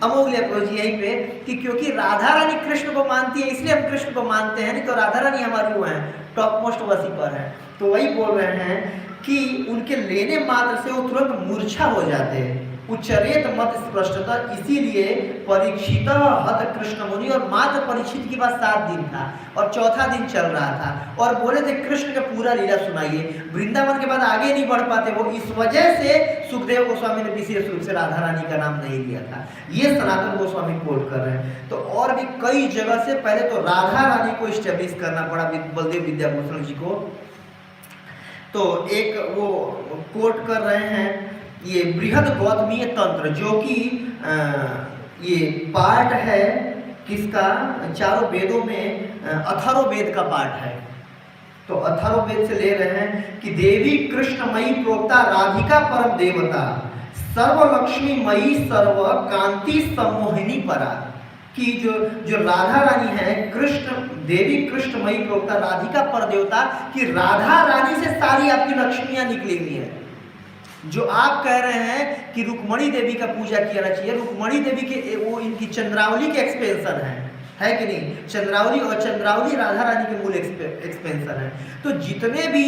अमोघ जी यहीं पे, कि क्योंकि राधा रानी कृष्ण को मानती है इसलिए हम कृष्ण को मानते हैं, नहीं तो राधा रानी हमारी वो है टॉप मोस्ट वसी पर है। तो वही बोल रहे हैं कि उनके लेने मात्र से वो तुरंत मूर्छा हो जाते हैं, उच्चरेत मत स्पष्टता, इसीलिए परीक्षित हत कृष्ण मुनि। और मात्र परीक्षित के बाद 7 दिन था और चौथा दिन चल रहा था और बोले थे कृष्ण का पूरा लीला सुनाइए। वृंदावन के बाद आगे नहीं बढ़ पाते वो, इस वजह से सुखदेव गोस्वामी ने विशेष रूप से राधा रानी का नाम नहीं लिया था। ये सनातन गोस्वामी कोट कर रहे हैं। तो और भी कई जगह से पहले तो राधा रानी को स्टेब्लिश करना पड़ा बलदेव विद्याभूषण जी को। तो एक वो कोट कर रहे हैं ये बृहद गौतमीय तंत्र, जो कि ये पार्ट है किसका? चारों वेदों में अथर्व वेद का पार्ट है। तो अथर्व वेद से ले रहे हैं कि देवी कृष्णमयी प्रोक्ता राधिका परम देवता सर्व लक्ष्मी मयी सर्व कांति सम्मोहिनी परा, कि जो राधा रानी है कृष्ण देवी कृष्णमयी प्रोक्ता राधिका पर देवता, कि राधा रानी से सारी आपकी लक्ष्मियां निकली हुई है। जो आप कह रहे हैं कि रुक्मणी देवी का पूजा किया चाहिए, रुक्मणी देवी के वो इनकी चंद्रावली के एक्सपेंशन है कि नहीं? चंद्रावली और चंद्रावली राधा रानी के मूल एक्सपेंशन है। तो जितने भी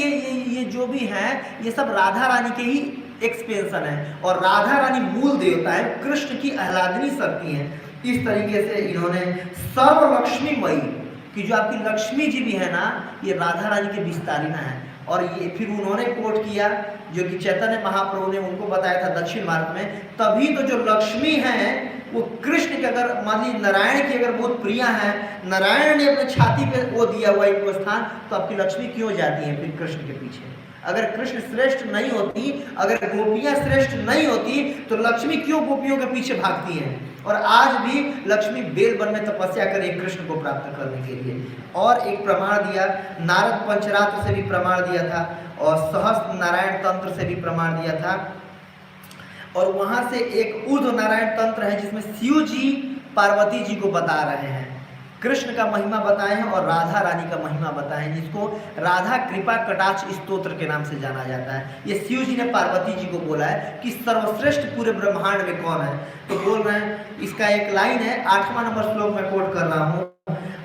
ये जो भी हैं ये सब राधा रानी के ही एक्सपेंशन है, और राधा रानी मूल देवता है, कृष्ण की आह्लादनी शक्ति है। इस तरीके से इन्होंने सर्व लक्ष्मीमयी कि जो आपकी लक्ष्मी जी भी है ना, ये राधा रानी के विस्तारिणा है। और ये फिर उन्होंने कोट किया जो कि चैतन्य महाप्रभु ने उनको बताया था दक्षिण मार्ग में, तभी तो जो लक्ष्मी हैं वो कृष्ण के अगर मान लीजिए नारायण की अगर बहुत प्रिया है, नारायण ने अपने छाती पे वो दिया हुआ इनको स्थान, तो आपकी लक्ष्मी क्यों जाती है फिर कृष्ण के पीछे? अगर कृष्ण श्रेष्ठ नहीं होती, अगर गोपियां श्रेष्ठ नहीं होती, तो लक्ष्मी क्यों गोपियों के पीछे भागती हैं? और आज भी लक्ष्मी बेल वन में तपस्या करे कृष्ण को प्राप्त करने के लिए। और एक प्रमाण दिया, नारद पंचरात्र से भी प्रमाण दिया था, और सहस्त्र नारायण तंत्र से भी प्रमाण दिया था। और वहां से एक ऊर्ध्व नारायण तंत्र है जिसमें शिव जी पार्वती जी को बता रहे हैं, कृष्ण का महिमा बताए हैं और राधा रानी का महिमा बताए हैं, जिसको राधा कृपा कटाक्ष स्तोत्र के नाम से जाना जाता है। ये शिव जी ने पार्वती जी को बोला है कि सर्वश्रेष्ठ पूरे ब्रह्मांड में कौन है, तो बोल रहे हैं, इसका एक लाइन है 8वां नंबर श्लोक में कोट कर रहा हूँ।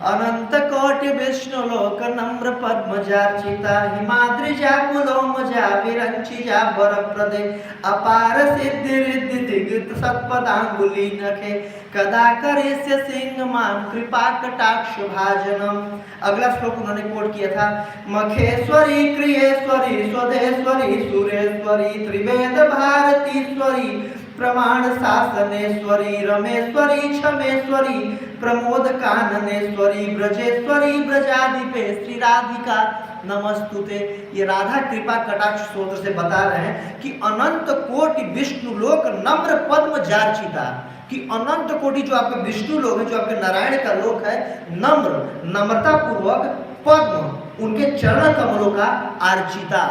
अनंत कोटि विष्णु लोक नम्र पद्मजार्चिता हिमाद्रिजा पुलोमजा विरंचिजा वरप्रदे अपार सिद्धि रिद्धि दिग्ध सत्पदांगुली नखे कदा करेस्य सिंह मान कृपा कटाक्ष भाजनम। अगला श्लोक उन्होंने कोट किया था, मखेश्वरी क्रियेश्वरी स्वधेश्वरी सुरेश्वरी त्रिवेद भारतीश्वरी प्रमाण शासनेश्वरी रमेश्वरी क्षमेश्वरी प्रमोद काननेश्वरी ब्रजेश्वरी ब्रजाधिपे श्री राधिका नमस्तुते। ये राधा कृपा कटाक्ष स्तोत्र से बता रहे हैं कि अनंत कोटि विष्णु लोक नम्र पद्म जार्चिता, कि अनंत कोटि जो आपके विष्णु लोक है, जो आपके नारायण का लोक है, नम्र नम्रता पूर्वक पद्म उनके चरण कमलों का आर्चिता,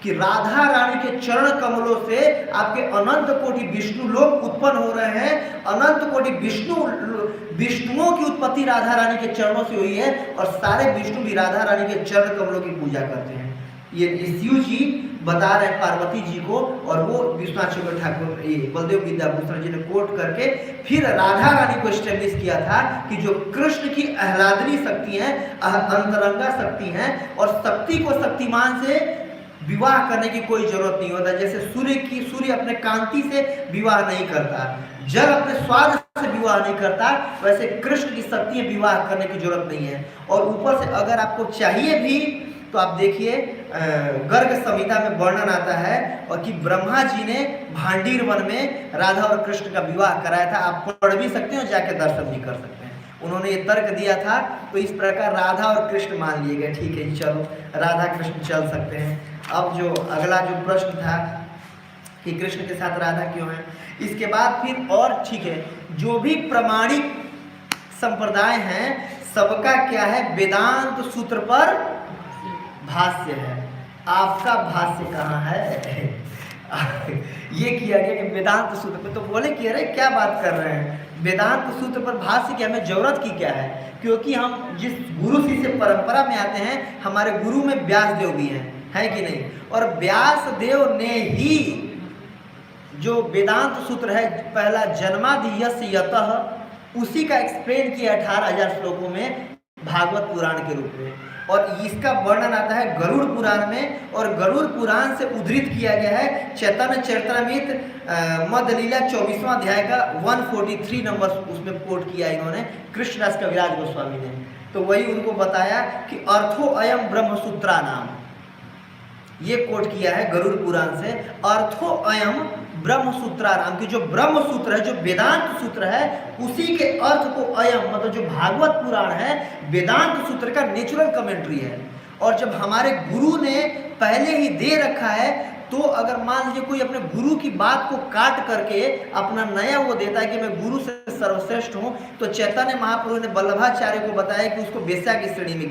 कि राधा रानी के चरण कमलों से आपके अनंत कोटि विष्णु लोग उत्पन्न हो रहे हैं। अनंत कोटि विष्णुओं की उत्पत्ति राधा रानी के चरणों से हुई है, और सारे विष्णु भी राधा रानी के चरण कमलों की पूजा करते हैं। ये शिव जी बता रहे हैं पार्वती जी को, और वो विश्वनाथ चंद्र ठाकुर बलदेव विद्याभूषण जी ने कोट करके फिर राधा रानी को एस्टेब्लिश किया था कि जो कृष्ण की आह्लादनी शक्ति है, अंतरंगा शक्ति है, और शक्ति को शक्तिमान से विवाह करने की कोई जरूरत नहीं होता। जैसे सूर्य अपने कांति से विवाह नहीं करता, जल अपने स्वाद से विवाह नहीं करता, वैसे कृष्ण की शक्ति विवाह करने की जरूरत नहीं है। और ऊपर से अगर आपको चाहिए भी तो आप देखिए गर्ग संहिता में वर्णन आता है और कि ब्रह्मा जी ने भांडीर वन में राधा और कृष्ण का विवाह कराया था। आप पढ़ भी सकते हो, जाके दर्शन भी कर सकते हैं। उन्होंने ये तर्क दिया था, तो इस प्रकार राधा और कृष्ण मान लिए गए। ठीक है, चलो राधा कृष्ण चल सकते हैं। अब जो अगला जो प्रश्न था कि कृष्ण के साथ राधा क्यों है, इसके बाद फिर और ठीक है, जो भी प्रमाणिक संप्रदाय हैं सबका क्या है, वेदांत सूत्र पर भाष्य है। आपका भाष्य कहाँ है? ये किया गया कि वेदांत सूत्र पर, तो बोले कि अरे क्या बात कर रहे हैं, वेदांत सूत्र पर भाष्य की हमें जरूरत की क्या है, क्योंकि हम जिस गुरु शिष्य परंपरा में आते हैं, हमारे गुरु में व्यास देव भी हैं, है कि नहीं? और व्यास देव ने ही जो वेदांत सूत्र है, पहला जन्मादि यस्य यतः, उसी का एक्सप्लेन किया 18,000 श्लोकों में भागवत पुराण के रूप में। और इसका वर्णन आता है गरुड़ पुराण में, और गरुड़ पुराण से उद्धृत किया गया है चैतन्य चरितमृत मध्य लीला 24वां अध्याय का 143 नंबर उसमें कोट किया इन्होंने, कृष्णदास कविराज गोस्वामी ने। तो वही उनको बताया कि अर्थो अयम ब्रह्मसूत्रा नाम, ये कोट किया है गरुड़ पुराण से, अर्थो अयम ब्रह्मसूत्राराम, की जो ब्रह्म सूत्र है, जो वेदांत सूत्र है, उसी के अर्थ को अयम, मतलब जो भागवत पुराण है, वेदांत सूत्र का नेचुरल कमेंट्री है। और जब हमारे गुरु ने पहले ही दे रखा है, तो अगर मान लीजिए कोई अपने गुरु की बात को काट करके अपना नया वो देता है कि मैं गुरु से सर्वश्रेष्ठ हूँ, तो चैतन्य महाप्रभु ने वल्लभाचार्य को बताया कि उसको वेश्या की श्रेणी में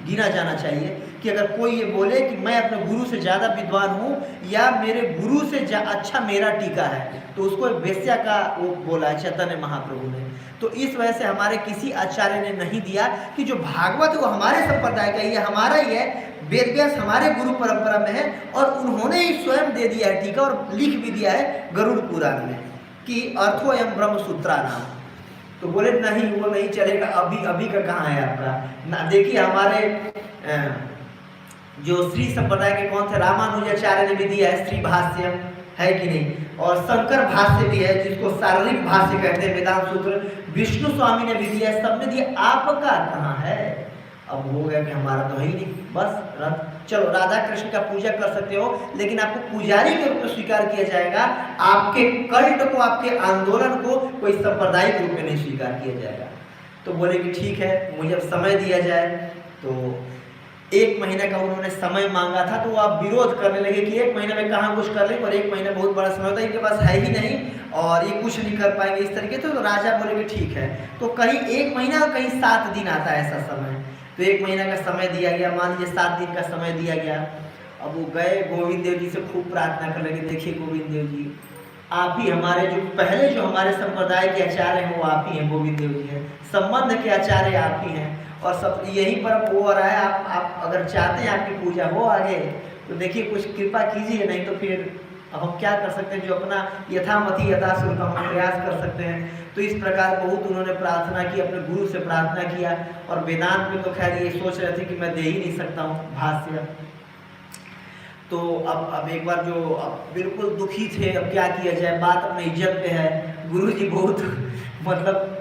गिना जाना चाहिए। कि अगर कोई ये बोले कि मैं अपने गुरु से ज़्यादा विद्वान हूँ या मेरे गुरु से अच्छा मेरा टीका है, तो उसको वेश्या का वो बोला है चैतन्य महाप्रभु ने। तो इस वजह से हमारे किसी आचार्य ने नहीं दिया कि जो भागवत वो हमारे संप्रदाय का, ये हमारा ही है, वेद व्यास हमारे गुरु परंपरा में है, और उन्होंने ही स्वयं दे दिया है टीका, और लिख भी दिया है गरुड़ पुराण में कि अर्थो एवं ब्रह्मसूत्रा नाम। तो बोले नहीं, वो नहीं चलेगा, अभी का कहाँ है आपका ना। देखिए हमारे जो श्री संप्रदाय के कौन थे, रामानुजाचार्य ने भी दिया है श्री भाष्य, है कि नहीं, और शंकर भाष्य भी है जिसको शारीरिक भाष्य कहते हैं वेदांत सूत्र, विष्णु स्वामी ने भी दिया है, सबने दिया। आपका कहाँ है? अब हो गया कि हमारा तो है ही नहीं, बस चलो राधा कृष्ण का पूजा कर सकते हो, लेकिन आपको पुजारी के रूप में स्वीकार किया जाएगा, आपके कल्ट को, आपके आंदोलन को कोई सांप्रदायिक रूप में नहीं स्वीकार किया जाएगा। तो बोले कि ठीक है, मुझे अब समय दिया जाए। तो 1 महीने का उन्होंने समय मांगा था, तो वो आप विरोध करने लगे कि 1 महीने में कहाँ कुछ कर लेंगे, और 1 महीना बहुत बड़ा समय होता है, इनके पास है ही नहीं और ये कुछ नहीं कर पाएंगे इस तरीके। तो राजा बोले कि ठीक है। तो कहीं 1 महीना और कहीं 7 दिन आता है ऐसा समय। तो 1 महीना का समय दिया गया, मान लीजिए 7 दिन का समय दिया गया। अब वो गए गोविंद देव जी से खूब प्रार्थना कर लगे, देखिए गोविंद देव जी, आप ही हमारे जो हमारे संप्रदाय के आचार्य हैं वो आप ही हैं, गोविंद देव जी हैं, संबंध के आचार्य आप ही हैं, और सब यहीं पर वो हो रहा है। आप अगर चाहते हैं आपकी पूजा हो आगे, तो देखिए कुछ कृपा कीजिए, नहीं तो फिर अब हम क्या कर सकते हैं, जो अपना यथामति यथाशक्ति हम प्रयास कर सकते हैं। तो इस प्रकार बहुत उन्होंने प्रार्थना की, अपने गुरु से प्रार्थना किया। और वेदांत में तो खैर ये सोच रहे थे कि मैं दे ही नहीं सकता हूँ भाष्य। तो अब एक बार जो अब बिल्कुल दुखी थे, अब क्या किया जाए, बात अपनी इज्जत पे है। गुरुजी बहुत मतलब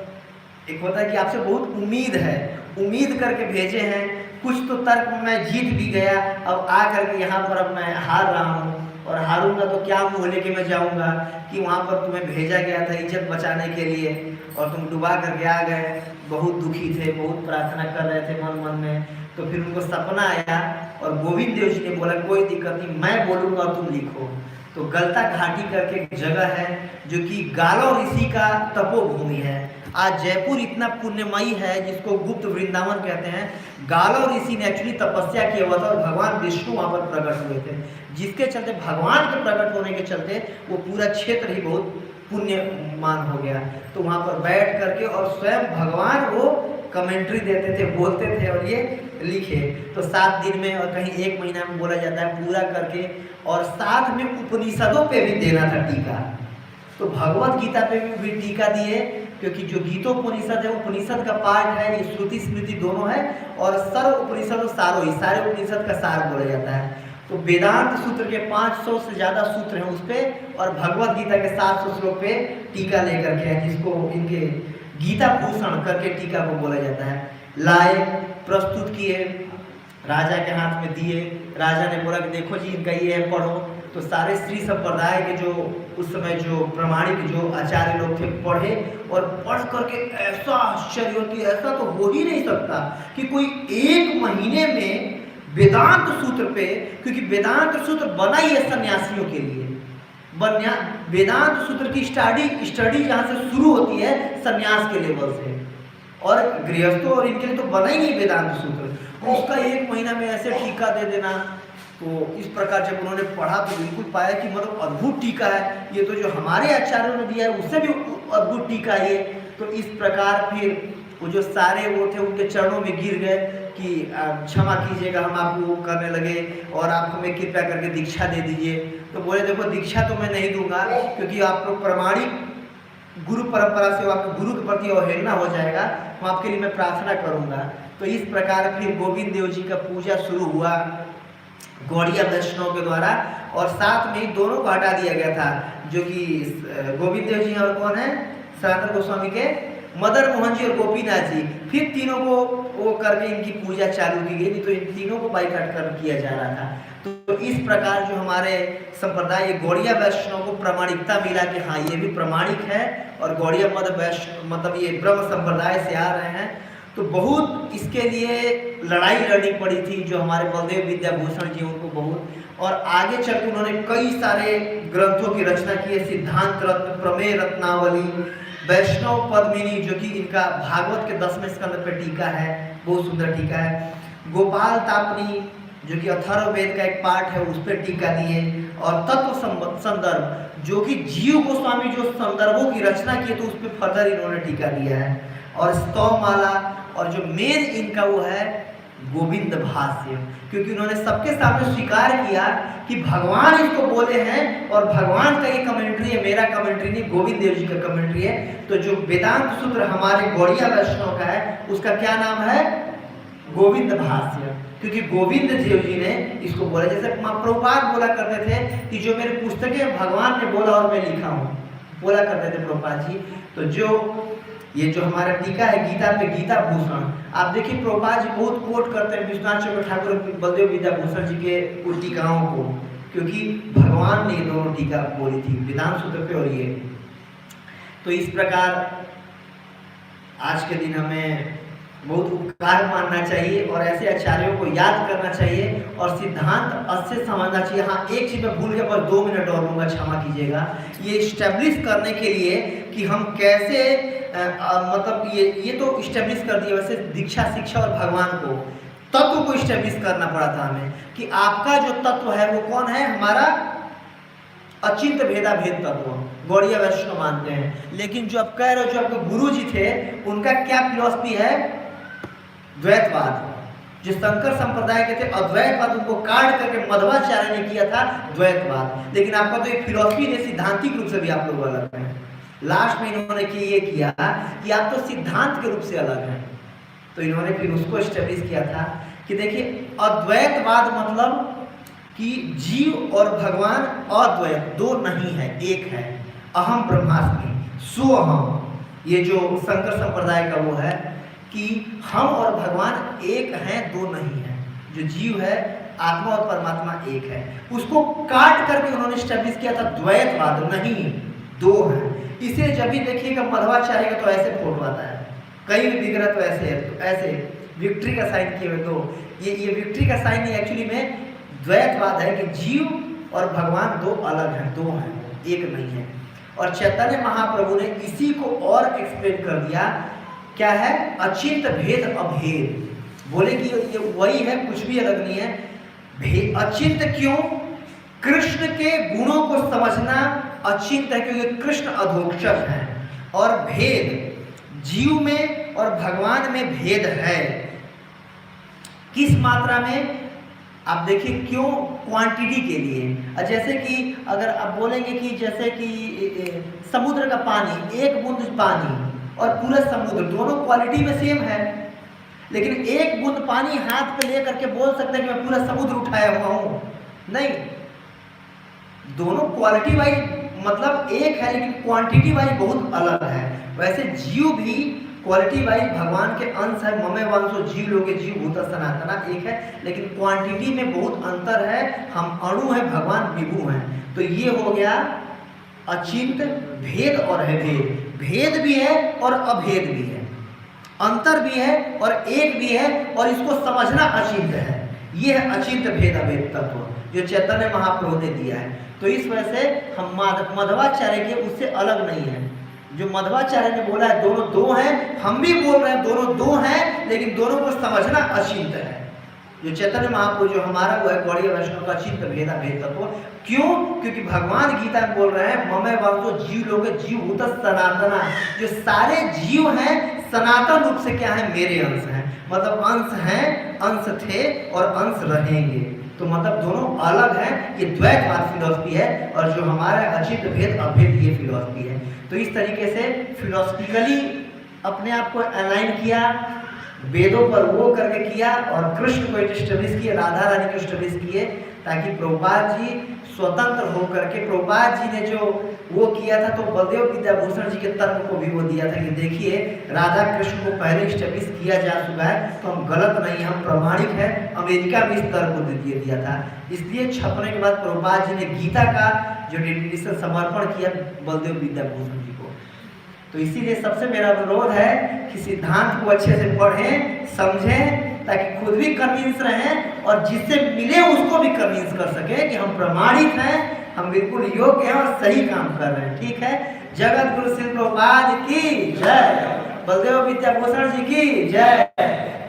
एक होता है कि आपसे बहुत उम्मीद है, उम्मीद करके भेजे हैं, कुछ तो तर्क मैं जीत भी गया, अब आ करके यहाँ पर अब मैं हार रहा हूँ, और हारूंगा तो क्या मुँह लेके मैं जाऊँगा कि वहाँ पर तुम्हें भेजा गया था इज्जत बचाने के लिए और तुम डुबा करके आ गए। बहुत दुखी थे, बहुत प्रार्थना कर रहे थे मन मन में। तो फिर उनको सपना आया और गोविंद देव जी ने बोला कोई दिक्कत नहीं, मैं बोलूँगा और तुम लिखो। तो गलता घाटी करके एक जगह है जो कि गालो ऋषि का तपोभूमि है। आज जयपुर इतना पुण्यमयी है जिसको गुप्त वृंदावन कहते हैं। गालो ऋषि ने एक्चुअली तपस्या किया हुआ था और भगवान विष्णु वहाँ पर प्रकट हुए थे, जिसके चलते भगवान के प्रकट होने के चलते वो पूरा क्षेत्र ही बहुत पुण्यमान हो गया। तो वहाँ पर बैठ करके और स्वयं भगवान वो कमेंट्री देते थे, बोलते थे और ये लिखे। तो 7 दिन में और कहीं 1 महीना में बोला जाता है पूरा करके, और साथ में उपनिषदों पे भी देना था टीका। तो भगवत गीता पे भी टीका दिए, क्योंकि जो गीतोपनिषद है उपनिषद का पार्ट है, ये श्रुति स्मृति दोनों है, और सर्व उपनिषद सारो ही सारे उपनिषद का सार बोला जाता है। तो वेदांत सूत्र के 500 से ज़्यादा सूत्र हैं उस पर, और भगवत गीता के 700 श्लोक पे टीका लेकर के है, जिसको इनके गीता भूषण करके टीका को बोला जाता है। लाए, प्रस्तुत किए, राजा के हाथ में दिए। राजा ने बोला कि देखो जी इनका ये है, पढ़ो। तो सारे श्री संप्रदाय के जो उस समय जो प्रमाणिक जो आचार्य लोग थे पढ़े, और पढ़ करके ऐसा आश्चर्य कि ऐसा तो हो ही नहीं सकता कि कोई 1 महीने में वेदांत सूत्र पे, क्योंकि वेदांत सूत्र बना ही है सन्यासियों के लिए। वेदांत सूत्र की स्टडी जहाँ से शुरू होती है सन्यास के लेवल से, और गृहस्थों और इनके लिए तो बना ही नहीं वेदांत सूत्र। उसका 1 महीना में ऐसे टीका दे देना। तो इस प्रकार जब उन्होंने पढ़ा तो बिल्कुल पाया कि मतलब अद्भुत टीका है ये, तो जो हमारे आचार्यों ने दिया है उससे भी अद्भुत टीका है। तो इस प्रकार फिर वो जो सारे वो थे उनके चरणों में गिर गए कि क्षमा कीजिएगा, हम आपको करने लगे और आप हमें कृपया करके दीक्षा दे दीजिए। तो बोले देखो दीक्षा तो मैं नहीं दूंगा, क्योंकि आपको प्रमाणिक गुरु परंपरा से आपके गुरु के प्रति अवहेलना हो जाएगा, तो आपके लिए मैं प्रार्थना करूंगा। तो इस प्रकार फिर गोविंद देव जी का पूजा शुरू हुआ गौड़िया वैष्णव के द्वारा, और साथ में ही दोनों को हटा दिया गया था, जो कि गोविंद देव जी और कौन है, सनातन गोस्वामी के मदन मोहन जी और गोपीनाथ जी। फिर तीनों को वो करके इनकी पूजा चालू की गई, नहीं तो इन तीनों को बाइकाट कर किया जा रहा था। तो इस प्रकार जो हमारे संप्रदाय गौड़िया वैष्णव को प्रमाणिकता मिला कि हाँ ये भी प्रमाणिक है, और गौड़िया मद वैष्णव मतलब ये ब्रह्म संप्रदाय से आ रहे हैं। तो बहुत इसके लिए लड़ाई लड़नी पड़ी थी जो हमारे बलदेव विद्याभूषण जी उनको बहुत, और आगे चल के उन्होंने कई सारे ग्रंथों की रचना की है। सिद्धांत रत्न, प्रमेय रत्नावली, वैष्णव पद्मिनी जो कि इनका भागवत के 10वें स्कंद पर टीका है, बहुत सुंदर टीका है। गोपाल तापनी जो कि अथर्ववेद का एक पार्ट है उस पर टीका दिए, और तत्व संदर्भ जो कि जीव गोस्वामी जो संदर्भों की रचना की तो उस पर फर्दर इन्होंने टीका दिया है, और स्तवमाला, और जो मेन इनका वो है गोविंद भाष्य, क्योंकि उन्होंने सबके सामने स्वीकार किया कि भगवान इसको बोले हैं और भगवान का ये कमेंट्री है, मेरा कमेंट्री नहीं, गोविंद देव जी का कमेंट्री है। तो जो वेदांत सूत्र हमारे गौड़िया वैष्णव का है उसका क्या नाम है, गोविंद भाष्य, क्योंकि गोविंद देव जी ने इसको बोला। जैसे प्रभुपाद बोला करते थे कि जो मेरे पुस्तकें भगवान ने बोला और मैं लिखा हूँ, बोला करते थे प्रभुपाद जी। तो जो ये जो हमारा टीका है गीता पे, गीता भूषण, आप देखिए प्रभुपाद जी बहुत कोट करते हैं विश्वनाथ चंद्र ठाकुर बलदेव विद्याभूषण जी के उन टीकाओं को, क्योंकि भगवान ने दोनों टीका बोली थी, वेदांत सूत्र पे और ये। तो इस प्रकार आज के दिन हमें बहुत उपकार मानना चाहिए और ऐसे आचार्यों को याद करना चाहिए और सिद्धांत अच्छे समझना चाहिए। हाँ, एक चीज में भूल गया, बस 2 मिनट और लूंगा, क्षमा कीजिएगा। ये इस्टेब्लिश करने के लिए कि हम कैसे मतलब ये तो इस्टेब्लिश कर दिया, वैसे दीक्षा शिक्षा और भगवान को तत्व को इस्टेब्लिश करना पड़ा था हमें कि आपका जो तत्व है वो कौन है, हमारा अचिंत भेदा भेद तत्व, गौड़ीय वैष्णव मानते हैं। लेकिन जो आप कह रहे हो, जो आपके गुरु जी थे उनका क्या फिलॉसफी है, द्वैतवाद। जो शंकर संप्रदाय के थे अद्वैतवाद, उनको काट करके मध्वाचार्य ने किया था द्वैतवाद। लेकिन आपका तो एक फिलॉसफी ने सिद्धांतिक रूप से भी आप लोग अलग हैं। लास्ट में इन्होंने ये किया कि आप तो सिद्धांत के रूप से अलग हैं, तो इन्होंने फिर उसको स्टैब्लिश किया था कि देखिए अद्वैतवाद मतलब कि जीव और भगवान अद्वैत, दो नहीं है, एक है। अहम ब्रह्मास्मि सो अहम, ये जो शंकर संप्रदाय का वो है कि हम और भगवान एक हैं, दो नहीं है। जो जीव है, आत्मा और परमात्मा एक है। उसको काट करके उन्होंने स्टैब्लिश किया था द्वैतवाद, नहीं दो है। इसे जब भी देखिएगा मध्वाचार्य का तो ऐसे फोटो आता है, कई विग्रह तो ऐसे है, तो ऐसे विक्ट्री का साइन किए हुए, तो ये विक्ट्री का साइन एक्चुअली में द्वैतवाद है कि जीव और भगवान दो अलग हैं, दो हैं, एक नहीं है। और चैतन्य महाप्रभु ने इसी को और एक्सप्लेन कर दिया, क्या है, अचिंत भेद अभेद। बोले कि ये वही है, कुछ भी अलग नहीं है। अचिंत क्यों? कृष्ण के गुणों को समझना अचिंत है, क्योंकि कृष्ण अधोक्षज है। और भेद, जीव में और भगवान में भेद है। किस मात्रा में? आप देखिए क्यों, क्वांटिटी के लिए। जैसे कि अगर आप बोलेंगे कि जैसे कि समुद्र का पानी, एक बूंद पानी और पूरा समुद्र, दोनों क्वालिटी में सेम है, लेकिन एक बूंद पानी हाथ पे ले करके बोल सकते हैं कि मैं पूरा समुद्र उठाया हुआ हूं, नहीं। दोनों क्वालिटी वाइज मतलब एक है, लेकिन क्वांटिटी वाइज बहुत अलग है। वैसे जीव भी क्वालिटी वाइज भगवान के अंश है, ममे वंशो जीव लोगे जीव भूत सनातना एक है, लेकिन क्वांटिटी में बहुत अंतर है। हम अणु है, भगवान विभु हैं। तो ये हो गया अचिंत भेद और है भेद। भेद भी है और अभेद भी है, अंतर भी है और एक भी है, और इसको समझना अचिंत है। ये है अचिंत भेद अभेद तत्व जो चैतन्य महाप्रभु ने दिया है। तो इस वजह से हम मध्वाचार्य के उससे अलग नहीं है। जो मध्वाचार्य ने बोला है दोनों दो हैं, हम भी बोल रहे हैं दोनों दो हैं, लेकिन दोनों को समझना अचिंत है। जो चैतन्य महाप्रभु जो हमारा वो है गौड़ीय वैष्णव का अचिंत भेदा भेद तत्व। क्यों? क्योंकि भगवान गीता में बोल रहे हैं ममे वंशो जीव लोगे जीव भूत सनातना। जो सारे जीव हैं सनातन रूप से क्या है, मेरे अंश हैं। मतलब अंश हैं, अंश थे और अंश रहेंगे। तो मतलब दोनों अलग हैं। ये द्वैतवाद फिलॉसफी है, और जो हमारा अचिंत भेद अभेद ये फिलॉसफी है। तो इस तरीके से फिलॉसफिकली अपने आप को अलाइन किया, वेदों पर वो करके किया, और कृष्ण को एस्टेब्लिश किए, राधा रानी को एस्टेब्लिश किए, ताकि प्रभुपाद जी स्वतंत्र होकर के, प्रभुपाद जी ने जो वो किया था तो बलदेव विद्याभूषण जी के तर्क को भी वो दिया था कि देखिए राधा कृष्ण को पहले एस्टेब्लिश किया जा चुका है, तो हम गलत नहीं, हम प्रमाणिक है। अमेरिका में इस तर्क को दिया था। इसलिए छपने के बाद प्रभुपाद जी ने गीता का जो डेडिकेशन समर्पण किया बलदेव विद्याभूषण जी को। तो इसीलिए सबसे मेरा अनुरोध है कि सिद्धांत को अच्छे से पढ़ें, समझें, ताकि खुद भी कन्विंस रहें और जिससे मिले उसको भी कन्विंस कर सके कि हम प्रमाणित हैं, हम बिल्कुल योग्य हैं और सही काम कर रहे हैं। ठीक है। जगत गुरु श्री प्रभुपाद की जय, बलदेव विद्याभूषण जी की जय,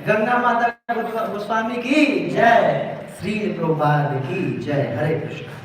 गंगा माता गोस्वामी की जय, श्री प्रभुपाद की जय। हरे कृष्ण।